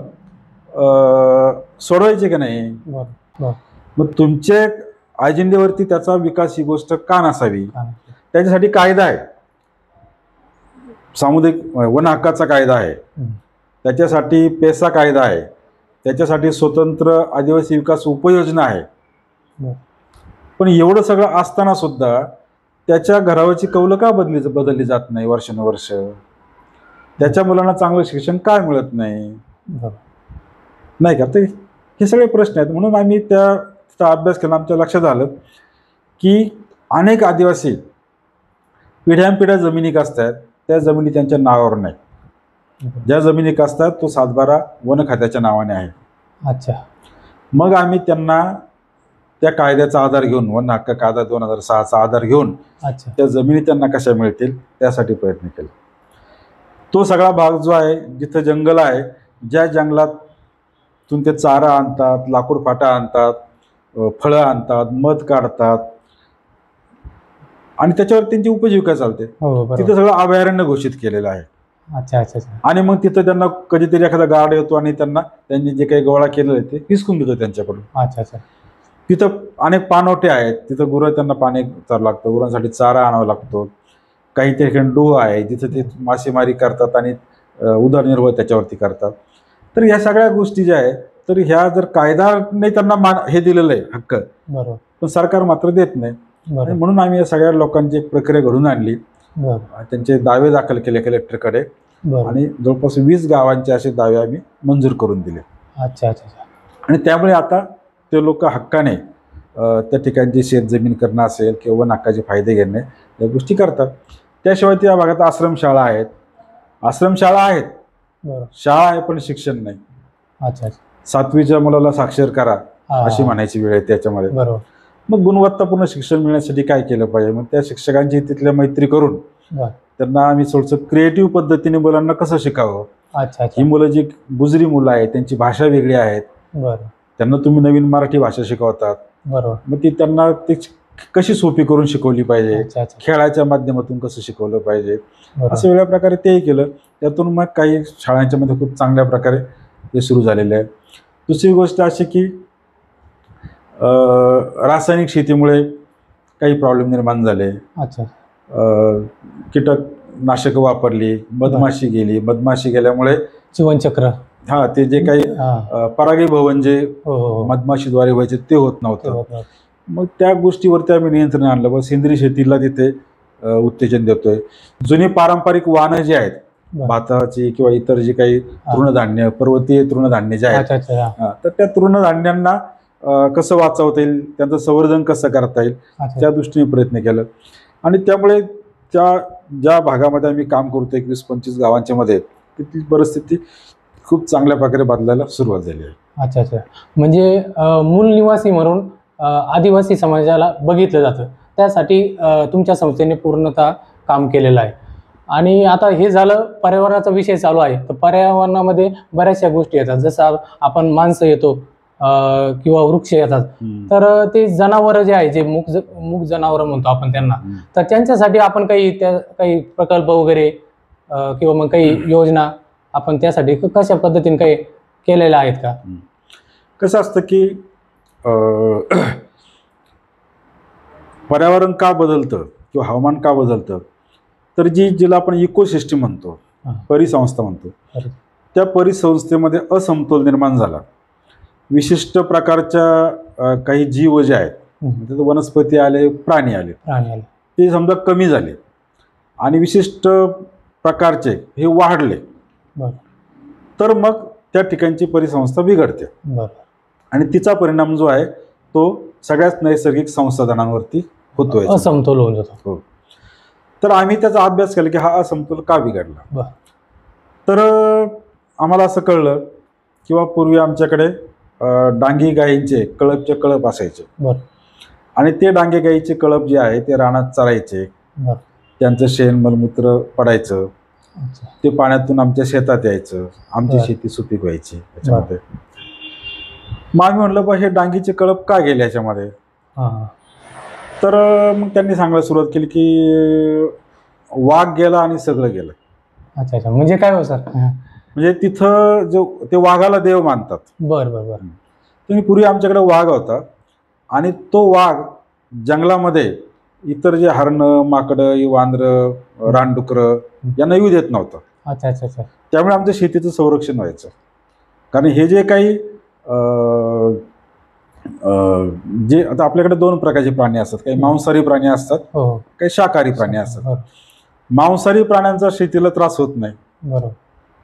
सोडवायचे का नाही? बरं. बरं. मग तुमच्या अजेंड्यावरती त्याचा विकास ही गोष्ट का नसावी? हा. त्याच्यासाठी कायदा आहे, सामुदायिक वन हक्काचा कायदा आहे, त्याच्यासाठी पेसा कायदा आहे, त्याच्यासाठी स्वतंत्र आदिवासी विकास उपयोजना आहे. बरं. पण एवढं सगळं असताना सुद्धा त्याच्या घरावरची कौलं का बदलली जात नाही वर्षानुवर्ष? त्याच्या मुलांना चांगलं शिक्षण का मिळत नाही? बरं. नाही का? तर हे सगळे प्रश्न आहेत. म्हणून आम्ही त्याचा अभ्यास केला. आमच्या लक्षात आलं की अनेक आदिवासी पिढ्यानपिढ्या जमिनी कसतात, त्या जमिनी त्यांच्या नावावर नाही. ज्या जमिनी कसतात तो 7/12 वन खात्याच्या नावाने आहे. अच्छा. मग आम्ही त्यांना त्या कायद्याचा आधार घेऊन, वन हक्क कायदा 2006चा आधार घेऊन अच्छा. त्या जमिनी त्यांना कशा मिळतील त्यासाठी प्रयत्न केले. तो सगळा भाग जो आहे जिथं जंगल आहे, ज्या जंगलातून ते चारा आणतात, लाकूड फाटा आणतात, फळं आणतात, मध काढतात आणि त्याच्यावर त्यांची उपजीविका चालते, हो बरोबर. तिथं सगळं अभयारण्य घोषित केलेलं आहे. अच्छा अच्छा अच्छा. आणि मग तिथं त्यांना कधीतरी एखादा गार्ड येतो आणि त्यांनी जे काही गोळा केलेलं आहे ते हिसकून घेतो त्यांच्याकडून. अच्छा अच्छा. तिथं अनेक पाणवठे आहेत, तिथं गुरं त्यांना पाणी चारावं लागतं, गुरांसाठी चारा आणावा लागतो. काही त्या ठिकाणी डोह आहे, तिथं ते मासेमारी करतात आणि उदरनिर्वाह त्याच्यावरती करतात. तर ह्या सगळ्या गोष्टी ज्या आहेत, तर ह्या जर कायद्याने त्यांना हे दिलेलं आहे हक्क, बरोबर. पण सरकार मात्र देत नाही. आणि बरोबर. म्हणून आम्ही या सगळ्या लोकांची एक प्रक्रिया घडून आणली, बरोबर. त्यांचे दावे दाखल केले कलेक्टरकडे बरोबर. आणि जवळपास 20 गावांचे असे दावे आम्ही मंजूर करून दिले. अच्छा अच्छा अच्छा. आणि त्यामुळे आता ते लोक हक्काने त्या ठिकाणची शेतजमीन करणं असेल किंवा वन हक्काचे फायदे घेणे या गोष्टी करतात. त्याशिवाय त्या भागात आश्रमशाळा आहेत, बरोबर. शाळा आहे पण शिक्षण नाही. अच्छा अच्छा. 7वीच्या मुलाला साक्षर करा हा, अशी हा. म्हणायची वेळ आहे त्याच्यामध्ये. बरोबर. मग गुणवत्तापूर्ण शिक्षण मिळण्यासाठी काय केलं पाहिजे? मग त्या शिक्षकांची तिथल्या मैत्री करून बरं. त्यांना आम्ही थोडंसं क्रिएटिव्ह पद्धतीने मुलांना कसं शिकावं. अच्छा अच्छा. ही मुलं जी गुजरी मुलं आहेत त्यांची भाषा वेगळी आहेत, बरं. त्यांना तुम्ही नवीन मराठी भाषा शिकवतात, बरोबर. मग ती त्यांना ते कशी सोपी करून शिकवली पाहिजे, अच्छा अच्छा. खेळाच्या माध्यमातून कसं शिकवलं पाहिजे, बरोबर. असं वेगळ्या प्रकारे तेही केलं. त्यातून मग काही शाळांच्या मध्ये खूप चांगल्या प्रकारे ते सुरू झालेले आहे. दुसरी गोष्ट अशी की रासायनिक शेतीमुळे काही प्रॉब्लेम निर्माण झाले. अच्छा. कीटकनाशकं वापरली, मधमाशी गेली, मधमाशी गेल्यामुळे जीवनचक्र. हा ते जे काही हा. परागीभवन जे हो हो हो. मधमाशीद्वारे व्हायचे ते होत ते नव्हतं. होत नव्हतं. मग त्या गोष्टीवरती आम्ही नियंत्रण आणलं. बस सेंद्रिय शेतीला तिथे उत्तेजन देतोय. जुनी पारंपरिक वाहनं जी आहेत बरं. भाताची किंवा इतर जे काही तृणधान्य, पर्वतीय तृणधान्य जे आहेत, अच्छा अच्छा. हा. तर त्या तृणधान्यांना कसं वाचवता येईल, त्यांचं संवर्धन कसं करता येईल, अच्छा. त्या दृष्टीने प्रयत्न केला. आणि त्यामुळे ज्या भागामध्ये आम्ही काम करतो 21-25 गावांच्या मध्ये, तिथली परिस्थिती खूप चांगल्या प्रकारे बदलायला सुरुवात झाली आहे. अच्छा अच्छा. म्हणजे मूल निवासी म्हणून आदिवासी समाजाला बघितलं जातं, त्यासाठी तुमच्या संस्थेने पूर्णतः काम केलेलं आहे. आणि आता हे झालं, पर्यावरणाचा विषय चालू आहे, तर पर्यावरणामध्ये बऱ्याचशा गोष्टी येतात, जसं आपण माणसं येतो किंवा वृक्ष येतात. तर ते जनावरं जे आहे, जे मूक जनावरं म्हणतो आपण त्यांना, तर त्यांच्यासाठी आपण काही प्रकल्प वगैरे किंवा मग काही योजना आपण त्यासाठी कशा पद्धतीने काही केलेल्या आहेत का? कसं असतं की पर्यावरण का बदलतं किंवा हवामान का बदलतं, तर जिला आपण इकोसिस्टम म्हणतो, परिसंस्था म्हणतो, त्या परिसंस्थेमध्ये असमतोल निर्माण झाला. विशिष्ट प्रकारच्या काही जीव जे आहेत, म्हणजे वनस्पती आले, प्राणी आले, ते समजा कमी झाले आणि विशिष्ट प्रकारचे हे वाढले, तर मग त्या ठिकाणची परिसंस्था बिघडते. आणि तिचा परिणाम जो आहे तो सगळ्याच नैसर्गिक संसाधनांवरती होतोय, असमतोल होऊन जातो. हो. तर आम्ही त्याचा अभ्यास केला की हा असमतोल का बिघडला. तर आम्हाला असं कळलं किंवा पूर्वी आमच्याकडे डांगी गायींचे कळपचे कळप असायचे. आणि ते डांगे गायीचे कळप जे आहे ते रानात चरायचे, त्यांचं शेण मलमूत्र पडायचं, ते पाण्यातून आमच्या शेतात यायचं, आमची शेती सुपीक व्हायची त्याच्यामध्ये. मग आम्ही म्हणलं बा हे डांगीचे कळप का गेले याच्यामध्ये. तर मग त्यांनी सांगायला सुरुवात केली की वाघ गेला आणि सगळं गेलं. अच्छा अच्छा. म्हणजे काय हो सर? म्हणजे तिथं जो ते वाघाला देव मानतात. बरं बरं बरं. तुम्ही पूर्वी आमच्याकडे वाघ होता आणि तो वाघ जंगलामध्ये इतर जे हरणं, माकडं, वांद्रं, रानडुकरं यांना येऊ देत नव्हतं. अच्छा अच्छा अच्छा. त्यामुळे आमच्या शेतीचं संरक्षण व्हायचं. कारण हे जे काही जे आता आपल्याकडे 2 प्रकारचे प्राणी असतात, काही मांसाहारी प्राणी असतात, काही शाकाहारी प्राणी असतात. मांसाहारी प्राण्यांचा शेतीला त्रास होत नाही, बरोबर,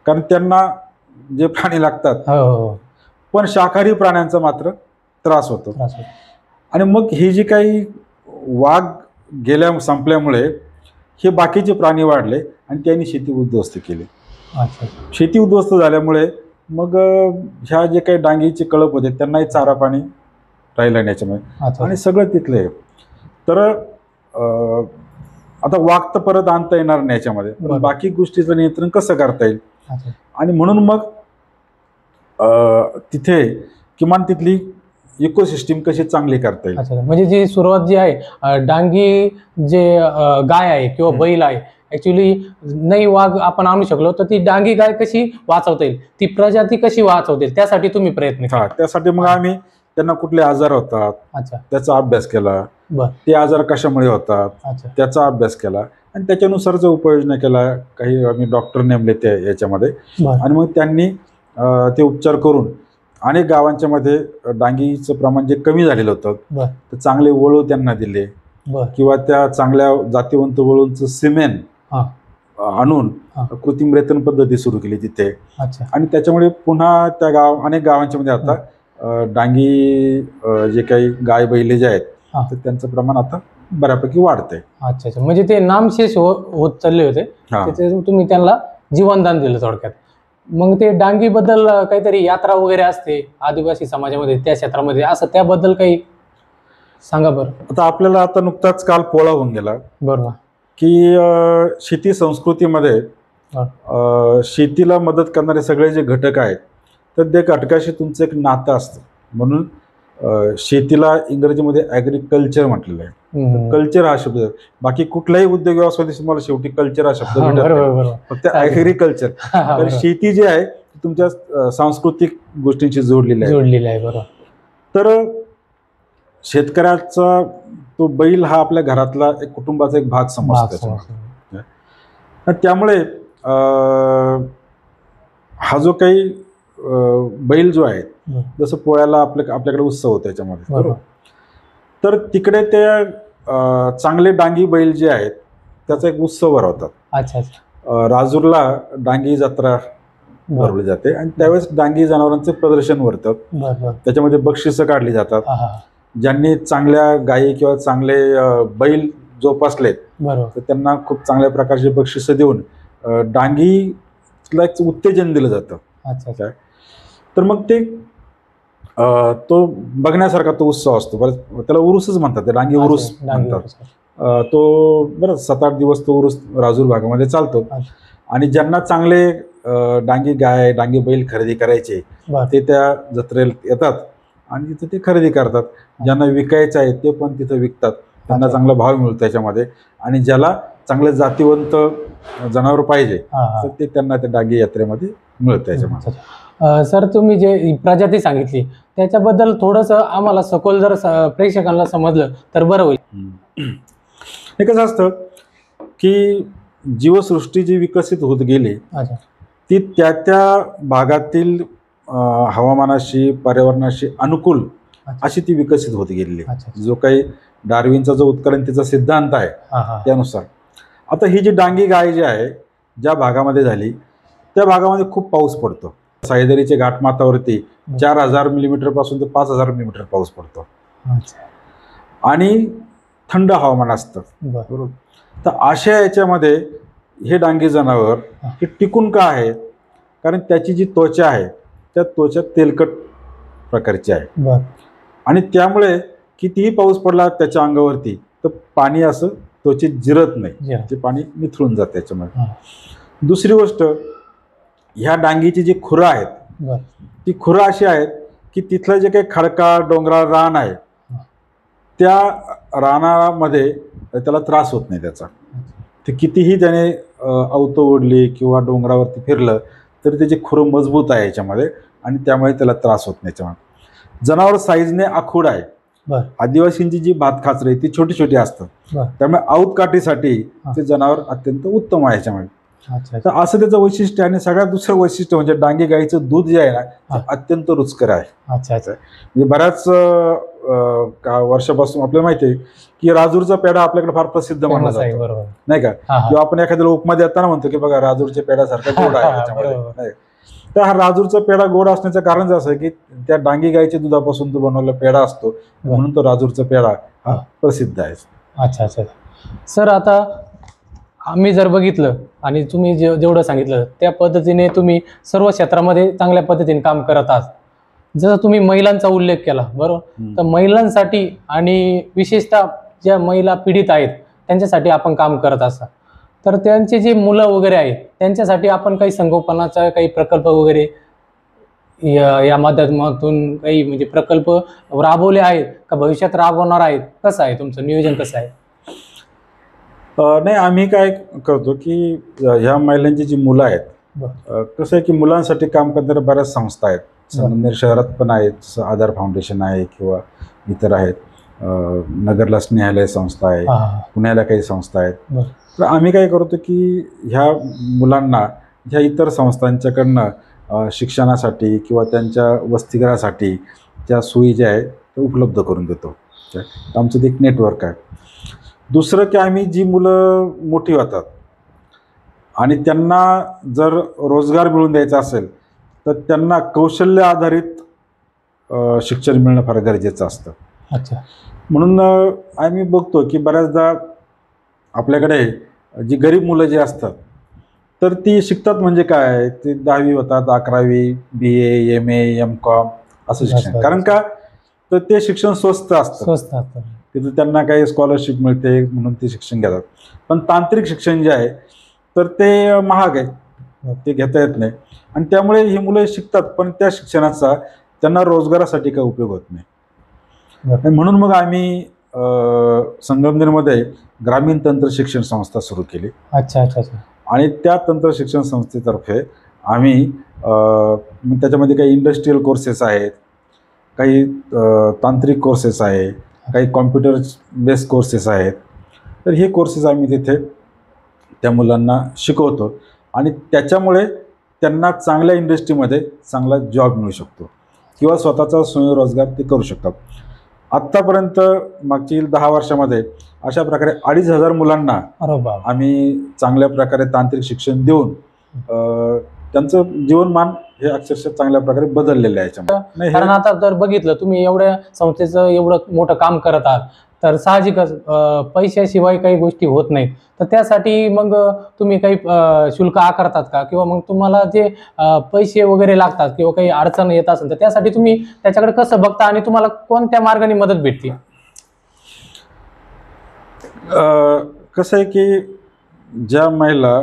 कारण त्यांना जे प्राणी लागतात. पण शाकाहारी प्राण्यांचा मात्र त्रास होतो. आणि मग हे जे काही वाघ संपल्यामुळे हे बाकीचे प्राणी वाढले आणि त्यांनी शेती उद्ध्वस्त केली. शेती उद्ध्वस्त झाल्यामुळे मग ह्या जे काही डांगीचे कळप होते त्यांनाही चारा पाणी राहिला नाही याच्यामध्ये आणि सगळं तिथले. तर आता वाघ तर परत आणता येणार नाही याच्यामध्ये, पण बाकी गोष्टीचं नियंत्रण कसं करता येईल. आणि म्हणून मग तिथे किमान तिथली इकोसिस्टीम कशी चांगली करता येईल. म्हणजे जी सुरुवात जी आहे, डांगी जे गाय आहे किंवा बैल आहे, ऍक्च्युली नाही वाघ आपण आणू शकलो तर ती डांगी गाय कशी वाचवता येईल, ती प्रजाती कशी वाचवता येईल, त्यासाठी तुम्ही प्रयत्न केला. त्यासाठी मग आम्ही त्यांना कुठले आजार होतात त्याचा अभ्यास केला, ते आजार कशामुळे होतात त्याचा अभ्यास केला आणि त्याच्यानुसारचा उपाययोजना केला. काही आम्ही डॉक्टर नेमले त्या याच्यामध्ये आणि मग त्यांनी ते उपचार करून अनेक गावांच्या मध्ये डांगीचं प्रमाण जे कमी झालेलं होतं तर चांगले वळू त्यांना दिले किंवा त्या चांगल्या जातीवंत वळूंचं सिमेंट आणून कृत्रिम रेतन पद्धती सुरू केली तिथे. आणि त्याच्यामुळे पुन्हा त्या अनेक गावांच्या मध्ये आता डांगी जे काही गाय बैले जे आहेत तर त्यांचं प्रमाण आता बऱ्यापैकी वाढतंय. अच्छा अच्छा. म्हणजे ते नामशेष होत चालले होते, तुम्ही त्यांना जीवनदान दिलं थोडक्यात. मग ते डांगी बद्दल काहीतरी यात्रा वगैरे असते आदिवासी समाजामध्ये त्या क्षेत्रामध्ये, असं त्याबद्दल काही सांगा बरं. आता आपल्याला आता नुकताच काल पोळा होऊन गेला, बरोबर, की शेती संस्कृतीमध्ये शेतीला मदत करणारे सगळे जे घटक आहेत तर त्या घटकाशी तुमचं एक नातं असतं. म्हणून शेतीला इंग्रजीमध्ये ॲग्रिकल्चर म्हटलेलं आहे. कल्चर हा शब्द, बाकी कुठलाही उद्योग व्यवसायात तुम्हाला शेवटी कल्चर हा शब्द भेटत नाही. बरोबर. फक्त ऍग्रिकल्चर. तर शेती जी आहे ती तुमच्या सांस्कृतिक गोष्टींशी जोडलेली आहे. बरोबर. तर शेतकऱ्याचा तो बैल हा आपल्या घरातला एक कुटुंबाचा एक भाग समजतो. त्यामुळे हा जो काही बैल जो आहे, जसं पोळ्याला आपल्याकडे उत्सव होतो त्याच्यामध्ये, बरोबर. तर तिकडे ते चांगले डांगी बैल जे आहेत त्याचा एक उत्सव भरवतात. अच्छा. राजूरला डांगी जत्रा भरवली जाते आणि त्यावेळेस डांगी जनावरांचे प्रदर्शन भरतं. त्याच्यामध्ये बक्षिसं काढली जातात. ज्यांनी चांगल्या गायी किंवा चांगले बैल जोपासलेत तर त्यांना खूप चांगल्या प्रकारचे बक्षिसं देऊन डांगीला एक उत्तेजन दिलं जातं. अच्छा. तर मग ते तो बघण्यासारखा तो उत्सव असतो. बरं, त्याला उरूसच म्हणतात, ते डांगी उरूस म्हणतात. तो बरं 7-8 दिवस तो उरूस राजूर भागामध्ये चालतो. आणि ज्यांना चांगले डांगी गाय डांगी बैल खरेदी करायचे ते त्या जत्रेला येतात आणि तिथं ते खरेदी करतात. ज्यांना विकायचं आहे ते पण तिथं विकतात, त्यांना चांगला भाव मिळतो त्याच्यामध्ये. आणि ज्याला चांगले जातीवंत जनावर पाहिजे तर ते त्यांना त्या डांगी यात्रेमध्ये मिळतं याच्यामध्ये. सर, तुम्ही जे प्रजाती सांगितली त्याच्याबद्दल थोडंसं आम्हाला सखोल जर प्रेक्षकांना समजलं तर बरं होईल. हे कसं असतं की जीवसृष्टी जी विकसित होत गेली ती त्या भागातील हवामानाशी पर्यावरणाशी अनुकूल अशी ती विकसित होत गेलेली. जो काही डार्विनचा जो उत्क्रांतीचा सिद्धांत आहे त्यानुसार आता ही जी डांगी गाय जी आहे ज्या भागामध्ये झाली त्या भागामध्ये खूप पाऊस पडतो. सायदरीच्या घाटमाथावरती 4000 मिलीमीटर पासून ते 5000 मिलीमीटर पाऊस पडतो आणि थंड हवामान असतं, बरोबर. तर अशा याच्यामध्ये हे डांगी जनावर हे टिकून का आहे? कारण त्याची जी त्वचा आहे त्या त्वचा तेलकट प्रकारची आहे आणि त्यामुळे कितीही पाऊस पडला त्याच्या अंगावरती तर पाणी असं त्वचेत जिरत नाही, ते पाणी निथळून जातं त्याच्यामध्ये. दुसरी गोष्ट, ह्या डांगीची जी खुरं आहेत ती खुरं अशी आहेत की तिथलं जे काही खडकाळ डोंगराळ रान आहे त्या रानामध्ये त्याला त्रास होत नाही त्याचा. ते कितीही त्याने अवतं ओढली किंवा डोंगरावरती फिरलं तरी त्याची खुरं मजबूत आहे याच्यामध्ये आणि त्यामुळे त्याला त्रास होत नाही त्याच्यामुळे. जनावर साईजने आखूड आहे. आदिवासींची जी भातखाचरी ती छोटी छोटी असतात, त्यामुळे आऊत काठीसाठी ते जनावर अत्यंत उत्तम आहे याच्यामध्ये. तर असं त्याचं वैशिष्ट्य. आणि सगळ्यात दुसरं वैशिष्ट्य म्हणजे डांगी गाईचं दूध जे आहे ना ते अत्यंत रुचकर आहे. म्हणजे बऱ्याच वर्षापासून आपल्याला माहिती आहे की राजूरचा पेढा आपल्याकडे फार प्रसिद्ध मानला जातो, नाही का? किंवा आपण एखाद्याला उपमा देताना म्हणतो की बघा राजूरच्या पेढ्यासारखा गोड आहे त्याच्यामध्ये. तर हा राजूरचा पेढा गोड असण्याचं कारण असं आहे की त्या डांगी गाईच्या दुधापासून तो बनवलेला पेढा असतो म्हणून तो राजूरचा पेढा हा प्रसिद्ध आहे. अच्छा. सर, आता आम्ही जर बघितलं आणि तुम्ही जेवढं सांगितलं त्या पद्धतीने तुम्ही सर्व क्षेत्रामध्ये चांगल्या पद्धतीने काम करत आहात. जसं तुम्ही महिलांचा उल्लेख केला, बरोबर. तर महिलांसाठी आणि विशेषतः ज्या महिला पीडित आहेत त्यांच्यासाठी आपण काम करत असता, तर त्यांचे जे मुलं वगैरे आहेत त्यांच्यासाठी आपण काही संगोपनाचा काही प्रकल्प वगैरे या माध्यमातून काही म्हणजे प्रकल्प राबवले आहेत का, भविष्यात राबवणार आहेत? कसं आहे तुमचं नियोजन, कसं आहे? नाही, आम्ही काय करतो की ह्या महिलांची जी मुलं आहेत, कसं आहे की मुलांसाठी काम करणाऱ्या बऱ्याच संस्था आहेत. संगमनेर शहरात पण आहेत, जसं आधार फाउंडेशन आहे किंवा इतर आहेत. नगरला स्नेहालय संस्था आहे, पुण्याला काही संस्था आहेत. तर आम्ही काय करतो की ह्या मुलांना ह्या इतर संस्थांच्याकडनं शिक्षणासाठी किंवा त्यांच्या वसतिगृहासाठी ज्या सोयी ज्या आहेत त्या उपलब्ध करून देतो. आमचं ते एक नेटवर्क आहे. दुसरं की आम्ही जी मुलं मोठी होतात आणि त्यांना जर रोजगार मिळवून द्यायचा असेल तर त्यांना कौशल्य आधारित शिक्षण मिळणं फार गरजेचं असतं. अच्छा. म्हणून आम्ही बघतो की बऱ्याचदा आपल्याकडे जी गरीब मुलं जी असतात तर ती शिकतात म्हणजे काय, ते 10वी होतात, 11वी, BA, MA, MCOM असं शिक्षण. कारण का तर ते शिक्षण स्वस्त असतं, तिथं त्यांना काही स्कॉलरशिप मिळते म्हणून ते शिक्षण घेतात. पण तांत्रिक शिक्षण जे आहे तर ते महाग आहे, ते घेता येत नाही आणि त्यामुळे ही मुलं शिकतात पण त्या शिक्षणाचा त्यांना रोजगारासाठी काही उपयोग होत नाही. म्हणून मग आम्ही संगमनेरमध्ये ग्रामीण तंत्र शिक्षण संस्था सुरू केली. अच्छा अच्छा अच्छा. आणि त्या तंत्र शिक्षण संस्थेतर्फे आम्ही त्याच्यामध्ये काही इंडस्ट्रीयल कोर्सेस आहेत, काही तांत्रिक कोर्सेस आहे, काही कॉम्प्युटर बेस्ड कोर्सेस आहेत. तर हे कोर्सेस आम्ही तिथे त्या मुलांना शिकवतो आणि त्याच्यामुळे त्यांना चांगल्या इंडस्ट्रीमध्ये चांगला जॉब मिळू शकतो किंवा स्वतःचा स्वयंरोजगार ते करू शकतात. आत्तापर्यंत मागील 10 वर्षामध्ये अशा प्रकारे 2,500 मुलांना आम्ही चांगल्या प्रकारे तांत्रिक शिक्षण देऊन त्यांचं जीवनमान हे अक्षरशः चांगल्या प्रकारे बदललेलं आहे. कारण आता जर बघितलं तुम्ही एवढ्या संस्थेचं एवढं मोठं काम करत आहात तर साहजिकच पैशाशिवाय काही गोष्टी होत नाहीत. तर त्यासाठी मग तुम्ही काही शुल्क आकारतात का किंवा मग तुम्हाला जे पैसे वगैरे लागतात किंवा काही अडचण येत असेल तर त्यासाठी तुम्ही त्याच्याकडे कसं बघता आणि तुम्हाला कोणत्या मार्गाने मदत भेटते? कसं आहे की ज्या महिला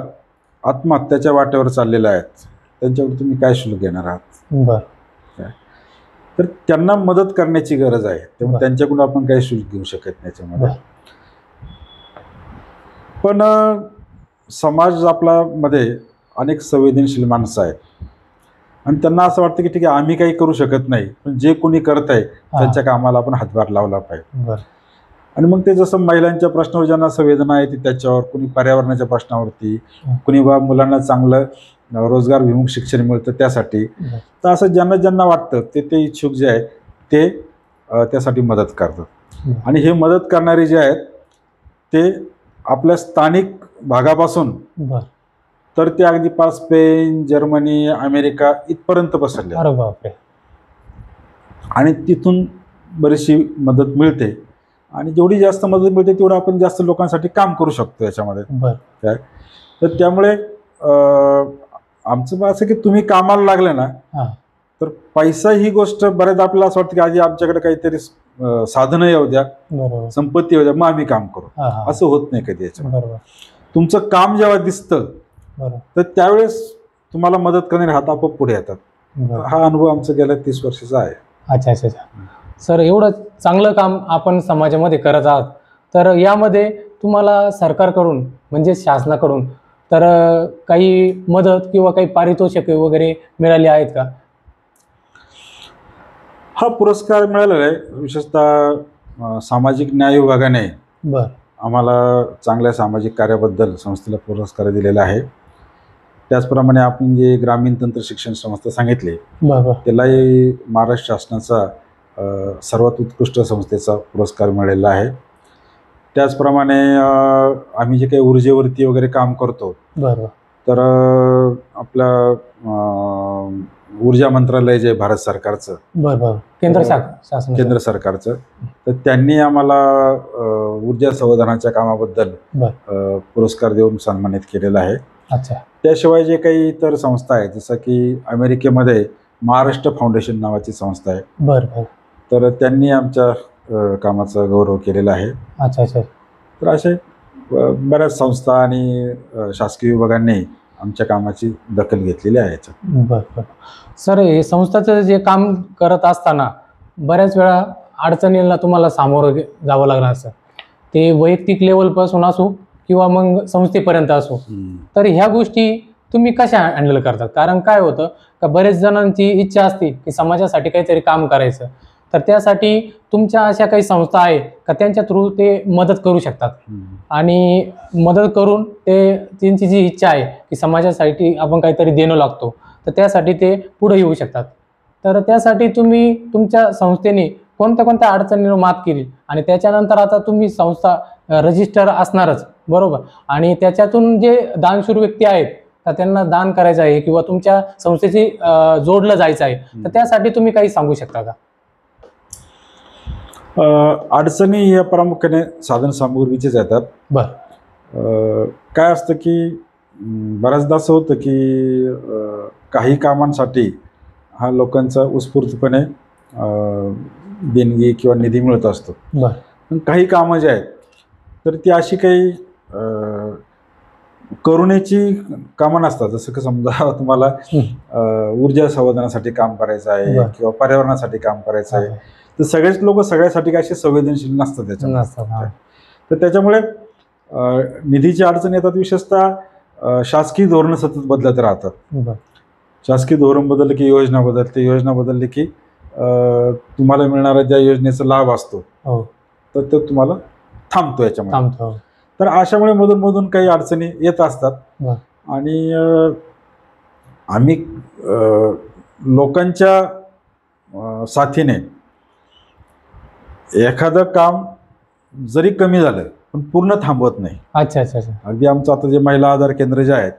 आत्महत्याच्या वाटेवर चाललेल्या आहेत त्यांच्याकडे तुम्ही काय शुल्क घेणार आहात? बरं. तर त्यांना मदत करण्याची गरज आहे, त्यामुळे त्यांच्याकडून आपण काही शुल्क घेऊ शकत नाही त्याच्यामध्ये. पण समाज आपला मध्ये अनेक संवेदनशील माणसं आहेत आणि त्यांना असं वाटतं की ठीक आहे आम्ही काही करू शकत नाही, पण जे कोणी करत आहे त्यांच्या कामाला आपण हातभार लावला पाहिजे. आणि मग ते जसं महिलांच्या प्रश्नावर ज्यांना संवेदना आहे ती त्याच्यावर, कुणी पर्यावरणाच्या प्रश्नावरती, कुणी मुलांना चांगलं रोजगारभिमुख शिक्षण मिळतं त्यासाठी. तर असं ज्यांना ज्यांना वाटतं ते इच्छुक जे आहेत ते त्यासाठी मदत करतात. आणि हे मदत करणारे जे आहेत ते आपल्या स्थानिक भागापासून तर ते अगदी स्पेन, जर्मनी, अमेरिका इथपर्यंत पसरले आणि तिथून बरीचशी मदत मिळते. आणि जेवढी जास्त मदत मिळते तेवढं आपण जास्त लोकांसाठी काम करू शकतो याच्यामध्ये. काय तर त्यामुळे आमचं असं की तुम्ही कामाला लागले ना तर पैसा ही गोष्ट बऱ्याच आपल्याला असं वाटतं की आधी आमच्याकडे काहीतरी साधनं येऊ द्या, संपत्ती येऊ द्या, मग आम्ही काम करू. असं होत नाही कधी याच्यामध्ये. तुमचं काम जेव्हा दिसतं तर त्यावेळेस तुम्हाला मदत करणारे हात आपोआप पुढे येतात. हा अनुभव आमचा गेल्या 30 वर्षाचा आहे. अच्छा अच्छा अच्छा. सर, एवढं चांगलं काम आपण समाजामध्ये करत आहात तर यामध्ये तुम्हाला सरकारकडून म्हणजे शासनाकडून तर काही मदत किंवा काही पारितोषिके वगैरे मिळाली आहेत का? हा पुरस्कार मिळालेला आहे विशेषतः सामाजिक न्याय विभागाने आम्हाला चांगल्या सामाजिक कार्याबद्दल संस्थेला पुरस्कार दिलेला आहे. त्याचप्रमाणे आपण जे ग्रामीण तंत्र शिक्षण संस्था सांगितले त्यालाही महाराष्ट्र शासनाचा सर्वात उत्कृष्ट संस्थेचा पुरस्कार मिळालेला आहे. त्याचप्रमाणे आम्ही जे काही ऊर्जेवरती वगैरे काम करतो तर आपल्या ऊर्जा मंत्रालय जे भारत सरकारचं केंद्र सरकारचं तर त्यांनी आम्हाला ऊर्जा संवर्धनाच्या कामाबद्दल पुरस्कार देऊन सन्मानित केलेला आहे. त्याशिवाय जे काही इतर संस्था आहेत जसं की अमेरिकेमध्ये महाराष्ट्र फाउंडेशन नावाची संस्था आहे तर त्यांनी आमच्या कामाचा गौरव केलेला आहे. तर असे बऱ्याच संस्था आणि शासकीय विभागांनी आमच्या कामाची दखल घेतलेली आहे याच्यात. सर, हे संस्थेचं जे काम करत असताना बऱ्याच वेळा अडचणींना तुम्हाला सामोरं जावं लागलं असं, ते वैयक्तिक लेवलपासून असो किंवा मग संस्थेपर्यंत असो. तर ह्या गोष्टी तुम्ही कशा हँडल करतात? कारण काय होतं का बरेच जणांची इच्छा असते की समाजासाठी काहीतरी काम करायचं, तर त्यासाठी तुमच्या अशा काही संस्था आहे का त्यांच्या थ्रू ते मदत करू शकतात आणि मदत करून ते त्यांची जी इच्छा आहे की समाजासाठी आपण काहीतरी देणं लागतो तर त्यासाठी ते पुढे येऊ शकतात. तर त्यासाठी तुम्ही तुमच्या संस्थेने कोणत्या कोणत्या अडचणींवर मात केली आणि त्याच्यानंतर आता तुम्ही संस्था रजिस्टर असणारच बरोबर, आणि त्याच्यातून जे दानशूर व्यक्ती आहेत तर त्यांना दान करायचं आहे किंवा तुमच्या संस्थेशी जोडलं जायचं आहे तर त्यासाठी तुम्ही काही सांगू शकता का? अडचणी या प्रामुख्याने साधन सामुग्रीचेच येतात. काय असतं की बऱ्याचदा असं होतं की काही कामांसाठी हा लोकांचा उत्स्फूर्तपणे देणगी किंवा निधी मिळत असतो. पण काही कामं जे आहेत तर ती अशी काही करुणेची कामं नसतात. जसं की समजा तुम्हाला ऊर्जा संवर्धनासाठी काम करायचं आहे बरं. किंवा पर्यावरणासाठी काम करायचं आहे, तर सगळेच लोक सगळ्यासाठी काय असे संवेदनशील नसतात त्याच्यामध्ये. तर त्याच्यामुळे निधीची अडचण येतात. विशेषतः शासकीय धोरणं सतत बदलत राहतात. शासकीय धोरण बदललं की योजना बदलते, योजना बदलली की तुम्हाला मिळणारा ज्या योजनेचा लाभ असतो तर तो तुम्हाला थांबतो याच्यामध्ये. तर अशामुळे मधून मधून काही अडचणी येत असतात. आणि आम्ही लोकांच्या साथीने एखादं काम जरी कमी झालं पण पूर्ण थांबवत नाही. अच्छा अच्छा. अगदी आमचं आता जे महिला आधार केंद्र जे आहेत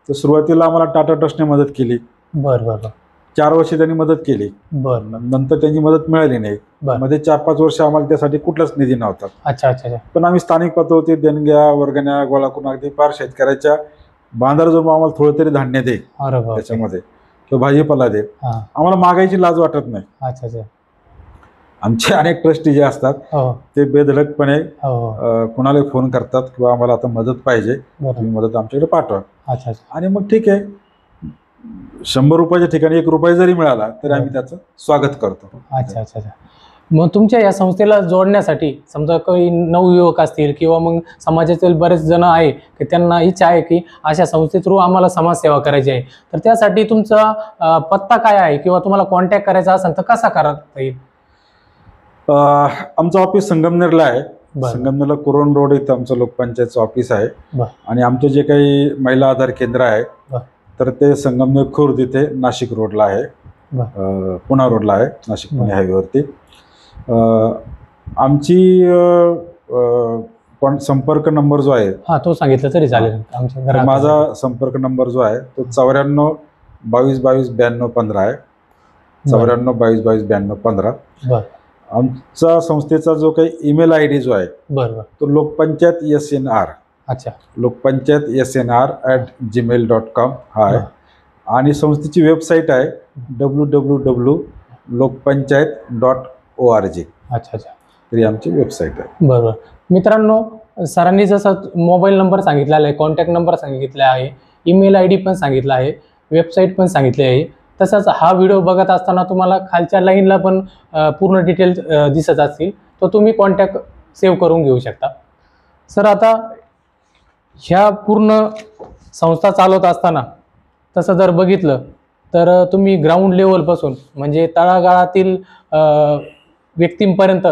तर सुरुवातीला आम्हाला टाटा ट्रस्टने मदत केली. बरं. 4 वर्ष त्यांनी मदत केली. नंतर त्यांची मदत मिळाली नाही. मध्ये 4-5 वर्ष आम्हाला त्यासाठी कुठलाच निधी नव्हता. अच्छा. पण आम्ही स्थानिक पातळीवरती देणग्या वर्गण्या गोळा करून अगदी पार शेतकऱ्याच्या बांधाला जर आम्हाला थोडं तरी धान्य दे त्याच्यामध्ये किंवा भाजीपाला दे, आम्हाला मागायची लाज वाटत नाही. अच्छा. आमचे अनेक ट्रस्टी जे असतात ते बेधडकपणे कुणाला फोन करतात किंवा आम्हाला आता मदत पाहिजे, तुम्ही मदत आमच्याकडे पाठवा. आणि मग ठीक आहे, 100 रुपयाच्या ठिकाणी 1 रुपया जरी मिळाला तरी आम्ही त्याचं स्वागत करतो. अच्छा. मग तुमच्या या संस्थेला जोडण्यासाठी समजा काही नवयुवक असतील किंवा मग समाजातील बरेच जण आहे की त्यांना इच्छा आहे की अशा संस्थे थ्रू आम्हाला समाजसेवा करायची आहे, तर त्यासाठी तुमचा पत्ता काय आहे किंवा तुम्हाला कॉन्टॅक्ट करायचा असेल तर कसा करता येईल? आमचं ऑफिस संगमनेरला आहे. संगमनेरला कुरोन रोड इथं आमचं लोकपंचायतचं ऑफिस आहे. आणि आमचे जे काही महिला आधार केंद्र आहे तर ते संगमनेर खुर्द इथे नाशिक रोडला आहे, पुणा रोडला आहे, नाशिक पुणे हायवेवरती. आमची संपर्क नंबर जो आहे तो सांगितलं तरी चालेल. माझा संपर्क नंबर जो आहे तो 94 22 22 92 15 आहे. 94 22 22 92 15. आमचा संस्थेचा जो काही ईमेल ID जो आहे तो लोकपंचायत SNR लोकपंचायत SNR@gmail.com हा आहे. आणि संस्थेची वेबसाईट आहे www.lokpanchayat.org. अच्छा. तरी आमची वेबसाईट आहे. बरोबर. मित्रांनो, सरांनी जसं मोबाईल नंबर सांगितलेला आहे, कॉन्टॅक्ट नंबर सांगितला आहे, ईमेल ID पण सांगितला आहे, वेबसाईट पण सांगितली आहे. तसंच हा व्हिडिओ बघत असताना तुम्हाला खालच्या लाईनला पण पूर्ण डिटेल्स दिसत असतील, तर तुम्ही कॉन्टॅक्ट सेव्ह करून घेऊ शकता. सर, आता ह्या पूर्ण संस्था चालवत असताना तसं जर बघितलं तर तुम्ही ग्राउंड लेवलपासून म्हणजे तळागाळातील व्यक्तींपर्यंत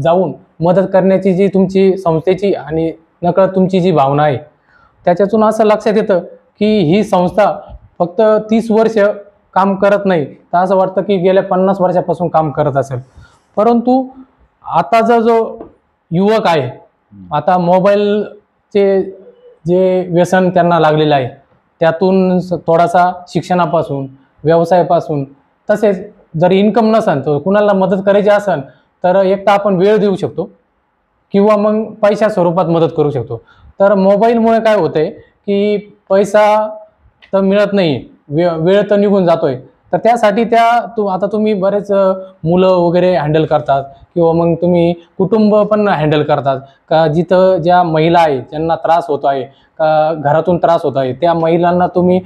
जाऊन मदत करण्याची जी तुमची संस्थेची आणि नकळत तुमची जी भावना आहे, त्याच्यातून असं लक्षात येतं की ही संस्था फक्त 30 वर्ष काम करत नाही, तर असं वाटतं की गेल्या 50 वर्षापासून काम करत असेल. परंतु आताचा जो युवक आहे, आता मोबाईलचे जे व्यसन त्यांना लागलेलं आहे, त्यातून थोडासा शिक्षणापासून, व्यवसायापासून, तसेच जर इन्कम नसेल तर कुणाला मदत करायची असेल तर एक तर आपण वेळ देऊ शकतो किंवा मग पैशा स्वरूपात मदत करू शकतो. तर मोबाईलमुळे काय होतंय की पैसा तर मिळत नाही, वेळ तर निघून जातोय. तर त्यासाठी आता तुम्ही बरेच मुलं वगैरे हँडल करतात किंवा मग तुम्ही कुटुंब पण हँडल करतात का, जिथं ज्या महिला आहे ज्यांना त्रास होतो आहे का घरातून त्रास होत आहे, त्या महिलांना तुम्ही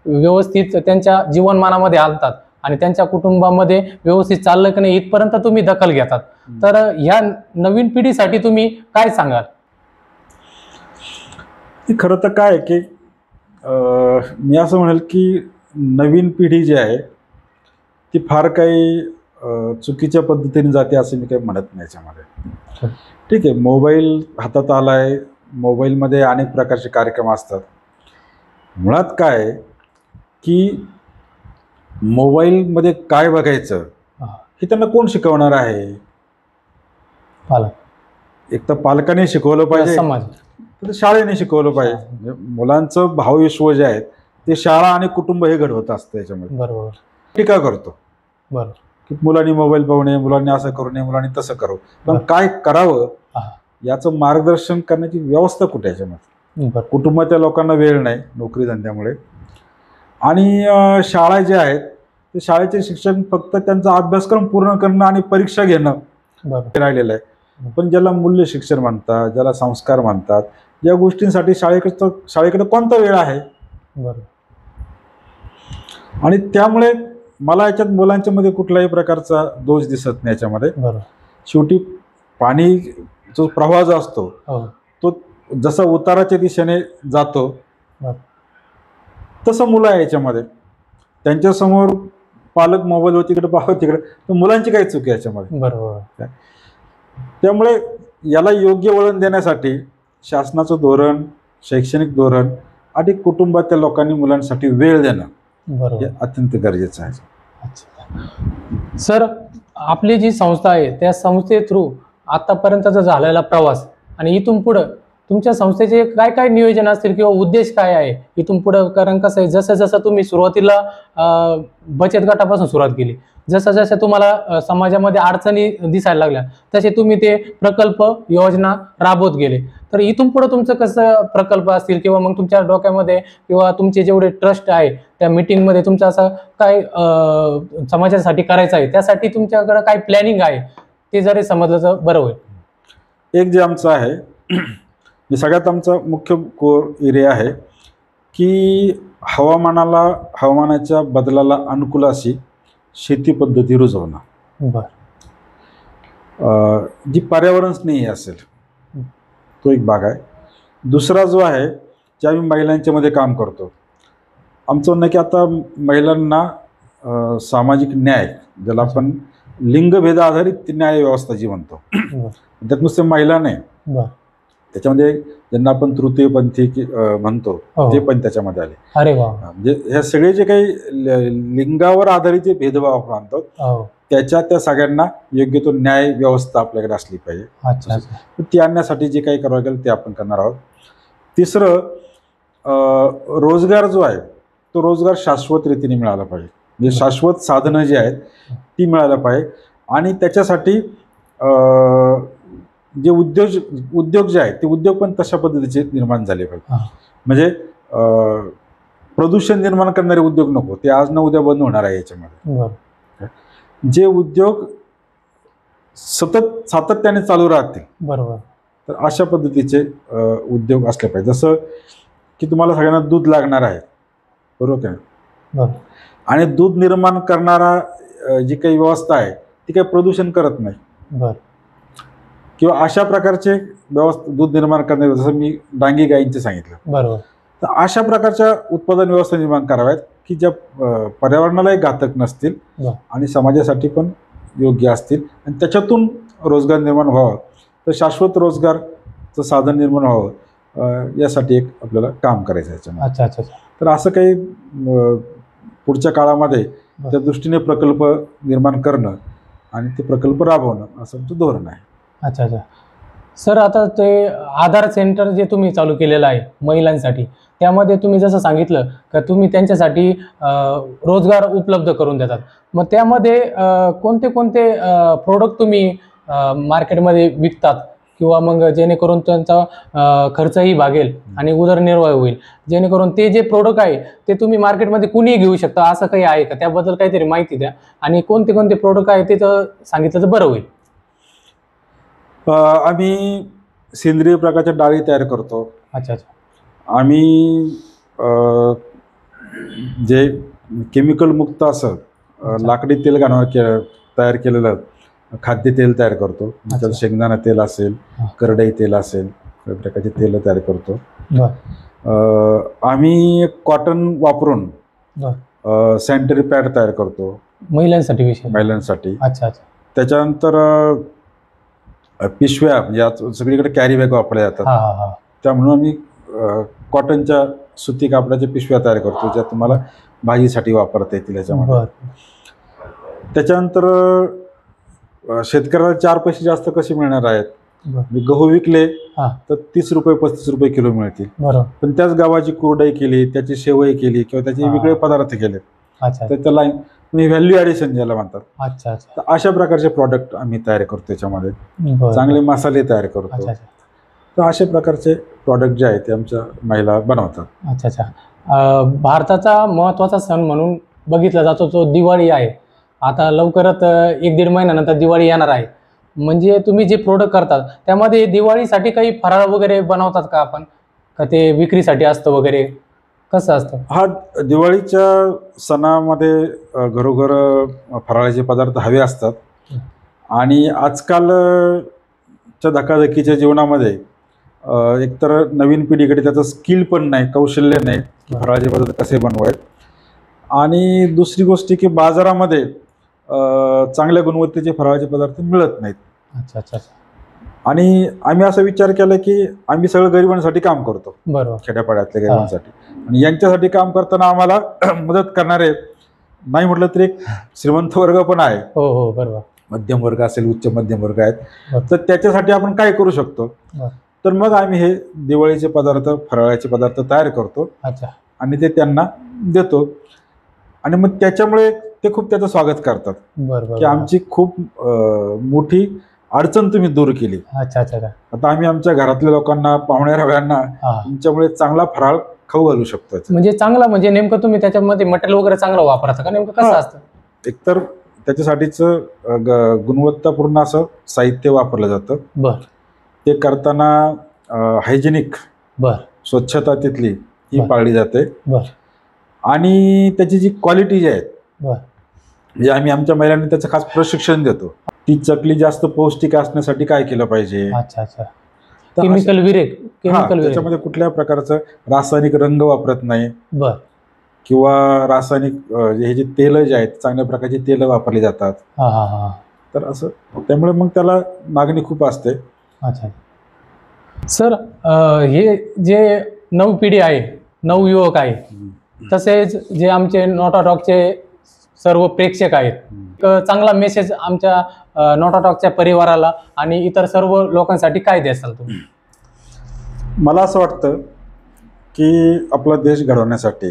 व्यवस्थित त्यांच्या जीवनमानामध्ये आणतात आणि त्यांच्या कुटुंबामध्ये व्यवस्थित चाललं की नाही इथपर्यंत तुम्ही दखल घेतात. तर ह्या नवीन पिढीसाठी तुम्ही काय सांगाल? खरं तर काय की मी असं म्हणेल की नवीन पिढी जी आहे ती फार काही चुकीच्या पद्धतीने जाते असं मी काही म्हणत नाही याच्यामध्ये. ठीक आहे, मोबाईल हातात आला आहे, मोबाईलमध्ये अनेक प्रकारचे कार्यक्रम असतात. मुळात काय की मोबाईलमध्ये काय बघायचं हे त्यांना कोण शिकवणार आहे? एक तर पालकांनी शिकवलं पाहिजे, तर शाळेने शिकवलं पाहिजे. मुलांचं भावविश्व जे आहे ते शाळा आणि कुटुंब हे घडवत असतं. याच्यामध्ये बरोबर टीका करतो की मुलांनी मोबाईल पाहू नये, मुलांनी असं करू नये, मुलांनी तसं करू. पण काय करावं याचं मार्गदर्शन करण्याची व्यवस्था कुठे याच्यामध्ये? कुटुंबाच्या लोकांना वेळ नाही नोकरी धंद्यामुळे. आणि शाळा ज्या आहेत ते शाळेचे शिक्षण फक्त त्यांचा अभ्यासक्रम पूर्ण करणं आणि परीक्षा घेणं राहिलेलं आहे. पण ज्याला मूल्य शिक्षण म्हणतात, ज्याला संस्कार म्हणतात, या गोष्टींसाठी शाळेकडे कोणता वेळ आहे. बरोबर. आणि त्यामुळे मला याच्यात मुलांच्या मध्ये कुठल्याही प्रकारचा दोष दिसत नाही याच्यामध्ये. बरोबर. शेवटी पाणी जो प्रवाह जो असतो हो. तो जसा उताराच्या दिशेने जातो बरोबर. तसं मुलं आहे याच्यामध्ये. त्यांच्यासमोर पालक मोबाईलवर तिकडे पाहत तिकडे, तर मुलांची काही चूक आहे याच्यामध्ये. बरोबर. त्यामुळे याला योग्य वळण देण्यासाठी शासनाचं धोरण, शैक्षणिक धोरण आणि कुटुंबातील लोकांनी मुलांसाठी वेळ देणं बरोबर. हे अत्यंत गरजेचं आहे. अच्छा. सर, आपली जी संस्था आहे त्या संस्थे थ्रू आतापर्यंतचा झालेला प्रवास आणि इथून पुढं तुमच्या संस्थेचे काय काय नियोजन असतील किंवा उद्देश काय आहे इथून पुढं? कारण कसं आहे, जसं जसं तुम्ही सुरुवातीला बचत गटापासून सुरुवात केली, जसं जसं तुम्हाला समाजामध्ये अडचणी दिसायला लागल्या तसे तुम्ही ते प्रकल्प योजना राबवत गेले. तर इथून पुढं तुमचं कसं प्रकल्प असतील किंवा मग तुमच्या डोक्यामध्ये किंवा तुमचे जेवढे ट्रस्ट आहे त्या मीटिंगमध्ये तुमचं असं काय समाजासाठी करायचं आहे, त्यासाठी तुमच्याकडं काय प्लॅनिंग आहे ते जरी समजलं तर बरं होईल. एक जे आमचं आहे सगळ्यात आमचा मुख्य कोर एरिया आहे की हवामानाच्या बदलाला अनुकूल अशी शेती पद्धती रुजवणं. बरं. जी पर्यावरण स्नेही असेल तो एक भाग आहे. दुसरा जो आहे जे आम्ही महिलांच्या मध्ये काम करतो, आमचं म्हणणं की आता महिलांना सामाजिक न्याय, ज्याला आपण लिंगभेद आधारित न्याय व्यवस्था जी म्हणतो, त्यात नुसते महिला नाही, त्याच्यामध्ये ज्यांना आपण तृतीयपंथी म्हणतो ते पण त्याच्यामध्ये आले. अरे वा. म्हणजे हे सगळे जे काही लिंगावर आधारित जे भेदभाव आपण आणतो त्या सगळ्यांना योग्य तो न्याय व्यवस्था आपल्याकडे असली पाहिजे. ती आणण्यासाठी जे काही करावं लागेल ते आपण करणार आहोत. तिसरं, रोजगार जो आहे तो रोजगार शाश्वत रीतीने मिळाला पाहिजे. म्हणजे शाश्वत साधनं जी आहेत ती मिळायला पाहिजे. आणि त्याच्यासाठी जे उद्योग जे आहेत ते उद्योग पण तशा पद्धतीचे निर्माण झाले पाहिजे. म्हणजे प्रदूषण निर्माण करणारे उद्योग नको, ते आज ना उद्या बंद होणार आहे. याच्यामध्ये जे उद्योग सातत्याने चालू राहतील, बरोबर, तर अशा पद्धतीचे उद्योग असले पाहिजे. जसं की तुम्हाला सगळ्यांना दूध लागणार आहे, बरोबर का? आणि दूध निर्माण करणारा जी काही व्यवस्था आहे ती काही प्रदूषण करत नाही. किंवा अशा प्रकारचे दूध निर्माण करणे, जसं मी डांगी गायींचे सांगितलं, बरोबर, तर अशा प्रकारच्या उत्पादन व्यवस्था निर्माण कराव्यात की ज्या पर्यावरणालाही घातक नसतील आणि समाजासाठी पण योग्य असतील, आणि त्याच्यातून रोजगार निर्माण व्हावा, तर शाश्वत रोजगारचं साधन निर्माण व्हावं यासाठी एक आपल्याला काम करायचं आहे. अच्छा अच्छा. तर असं काही पुढच्या काळामध्ये त्या दृष्टीने प्रकल्प निर्माण करणं आणि ते प्रकल्प राबवणं असं आमचं धोरण आहे. अच्छा अच्छा. सर, आता ते आधार सेंटर जे तुम्ही चालू केलेलं आहे महिलांसाठी, त्यामध्ये तुम्ही जसं सांगितलं का तुम्ही त्यांच्यासाठी रोजगार उपलब्ध करून देतात, मग त्यामध्ये कोणते कोणते प्रोडक्ट तुम्ही मार्केटमध्ये विकतात किंवा मग जेणेकरून त्यांचा खर्चही भागेल आणि उदरनिर्वाह होईल, जेणेकरून ते जे प्रोडक्ट आहे ते तुम्ही मार्केटमध्ये कुणीही घेऊ शकता, असं काही आहे का? त्याबद्दल काहीतरी माहिती द्या. आणि कोणते कोणते प्रोडक्ट आहे ते तर सांगितलं तर बरं होईल. आम्ही सेंद्रिय प्रकारच्या डाळी तयार करतो. अच्छा अच्छा. आम्ही जे केमिकल मुक्त असं लाकडी तेल घालून तयार केलेलं खाद्यतेल तयार करतो. त्याच्यात शेंगदाणा तेल असेल, करडई तेल असेल, या प्रकारचे तेल तयार करतो. आम्ही कॉटन वापरून सॅनिटरी पॅड तयार करतो महिलांसाठी. अच्छा अच्छा. त्याच्यानंतर पिशव्या, म्हणजे आज सगळीकडे कॅरी बॅग वापरल्या जातात, त्यामुळे आम्ही कॉटनच्या सुती कापडाच्या पिशव्या तयार करतो, ज्या तुम्हाला भाजीसाठी वापरता येतील याच्यामध्ये. त्याच्यानंतर शेतकऱ्याला 4 पैसे जास्त कसे मिळणार आहेत? गहू विकले तर 30 रुपये 35 रुपये किलो मिळतील, पण त्याच गव्हाची कुरडई केली, त्याची शेवई केली किंवा त्याचे वेगळे पदार्थ केले तर त्याला व्हॅल्यू ॲडिशन ज्याला म्हणतात. अच्छा अच्छा. तर अशा प्रकारचे प्रॉडक्ट आम्ही तयार करतो. त्याच्यामध्ये चांगले मसाले तयार करतो. तर अशा प्रकारचे प्रॉडक्ट जे आहेत ते आमच्या महिला बनवतात. अच्छा अच्छा. भारताचा महत्त्वाचा सण म्हणून बघितला जातो तो दिवाळी आहे. आता लवकरच 1-1.5 महिन्यानंतर दिवाळी येणार आहे. म्हणजे तुम्ही जे प्रोडक्ट करतात त्यामध्ये दिवाळीसाठी काही फराळ वगैरे बनवतात का आपण, का ते विक्रीसाठी असतं वगैरे, कसं असतं? हा, दिवाळीच्या सणामध्ये घरोघर फराळाचे पदार्थ हवे असतात. आणि आजकालच्या धकाधकीच्या जीवनामध्ये एकतर नवीन पिढीकडे त्याचं स्किल पण नाही, कौशल्य नाही की फराळाचे पदार्थ कसे बनवायत. आणि दुसरी गोष्ट की बाजारामध्ये चांगल्या गुणवत्तेचे फराळाचे पदार्थ मिळत नाहीत. अच्छा अच्छा. आणि आम्ही असा विचार केला की आम्ही सगळं गरिबांसाठी काम करतो, बरोबर. खेड्यापाड्यातल्या गरिबांसाठी. आणि यांच्यासाठी काम करताना आम्हाला मदत करणारे नाही म्हटलं तरी एक श्रीमंत वर्ग पण आहे. हो हो बरोबर. मध्यम वर्ग असेल, उच्च मध्यम वर्ग आहेत. तर त्याच्यासाठी आपण काय करू शकतो? तर मग आम्ही हे दिवाळीचे पदार्थ, फराळाचे पदार्थ तयार करतो. अच्छा. आणि ते त्यांना देतो. आणि मग त्याच्यामुळे ते खूप त्याचं स्वागत करतात की आमची खूप मोठी अडचण तुम्ही दूर केली. अच्छा अच्छा. आता आम्ही आमच्या घरातल्या लोकांना, पाहुण्यारावळ्यांना तुमच्यामुळे चांगला फराळ खाऊ घालू शकतो. म्हणजे चांगला, म्हणजे नेमकं तुम्ही त्याच्यामध्ये मटेरियल वगैरे चांगलं वापरता का, नेमकं कसं असतं? एकतर त्याच्यासाठीच गुणवत्तापूर्ण असं साहित्य वापरलं जातं. बरं. ते करताना हायजेनिक, स्वच्छता तिथली ही पाळली जाते. आणि त्याची जी क्वालिटी जी आहे, म्हणजे आम्ही आमच्या महिलांना त्याचं खास प्रशिक्षण देतो. ती चकली जास्त पौष्टिक असण्यासाठी काय केलं पाहिजे. अच्छा अच्छा. केमिकल विरेक, त्याच्यामध्ये कुठल्या प्रकारचं रासायनिक रंग वापरत नाही. किंवा रासायनिक हे जे तेल जे आहेत, चांगल्या प्रकारची तेल वापरली जातात. तर असं, त्यामुळे मग त्याला मागणी खूप असते. अच्छा सर, हे जे नऊ पिढी आहे, नऊ युवक आहे, तसेच जे आमचे नोटा टॉकचे सर्व प्रेक्षक आहेत, चांगला मेसेज आमच्या नोटा टॉकच्या परिवाराला आणि इतर सर्व लोकांसाठी काय द्याल तुम्ही? मला असं वाटतं की आपला देश घडवण्यासाठी,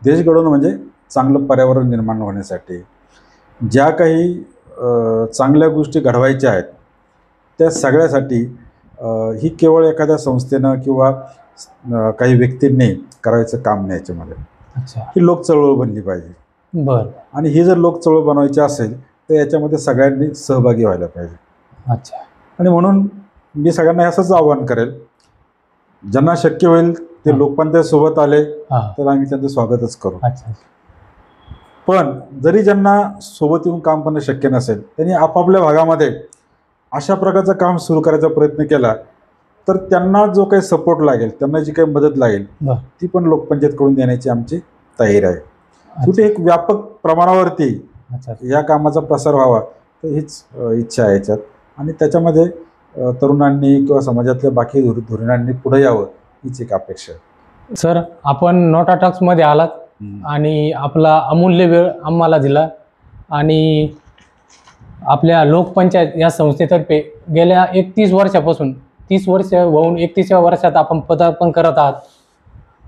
देश घडवणं म्हणजे चांगलं पर्यावरण निर्माण होण्यासाठी, ज्या काही चांगल्या गोष्टी घडवायच्या आहेत त्या सगळ्यासाठी ही केवळ एखाद्या संस्थेनं किंवा काही व्यक्तींनी करायचं काम नाही. याच्यामध्ये ही लोक चळवळ बनली पाहिजे. आणि ही जर लोक चळवळ बनवायची असेल तर याच्यामध्ये सगळ्यांनी सहभागी व्हायला पाहिजे. अच्छा. आणि म्हणून मी सगळ्यांना असंच आवाहन करेल, ज्यांना शक्य होईल ते लोकपंचायत आले तर आम्ही त्यांचं स्वागतच करू. पण जरी ज्यांना सोबत येऊन काम करणं शक्य नसेल, त्यांनी आपापल्या भागामध्ये अशा प्रकारचं काम सुरू करायचा प्रयत्न केला तर त्यांना जो काही सपोर्ट लागेल, त्यांना जी काही मदत लागेल ती पण लोकपंचायतकडून देण्याची आमची तयारी आहे. कुठे एक व्यापक प्रमाणावरती या कामाचा प्रसार व्हावा तर हीच इच्छा आहे याच्यात. आणि त्याच्यामध्ये तरुणांनी किंवा समाजातल्या बाकी धोरणांनी पुढे यावं हीच एक अपेक्षा आहे. सर, आपण नोटा टॉक्समध्ये आलात आणि आपला अमूल्य वेळ आम्हाला दिला आणि आपल्या लोकपंचायत या संस्थेतर्फे गेल्या 31 वर्षापासून 30 वर्ष होऊन 31व्या वर्षात आपण पदार्पण करत आहात.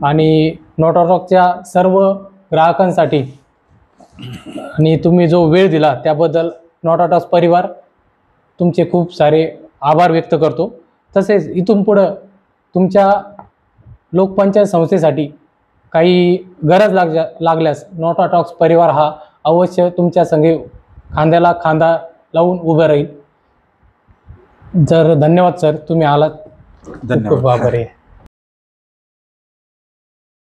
आणि नोटा टॉकच्या सर्व ग्राहकांसाठी आणि तुम्ही जो वेळ दिला त्याबद्दल नोटा टॉक्स परिवार तुमचे खूप सारे आभार व्यक्त करतो. तसेच इथून पुढं तुमच्या लोकपंचायत संस्थेसाठी काही गरज लागल्यास नोटा टॉक्स परिवार हा अवश्य तुमच्या संगे खांद्याला खांदा लावून उभं राहील. धन्यवाद सर, तुम्ही आलात. धन्यवाद. खूप आभारी आहे.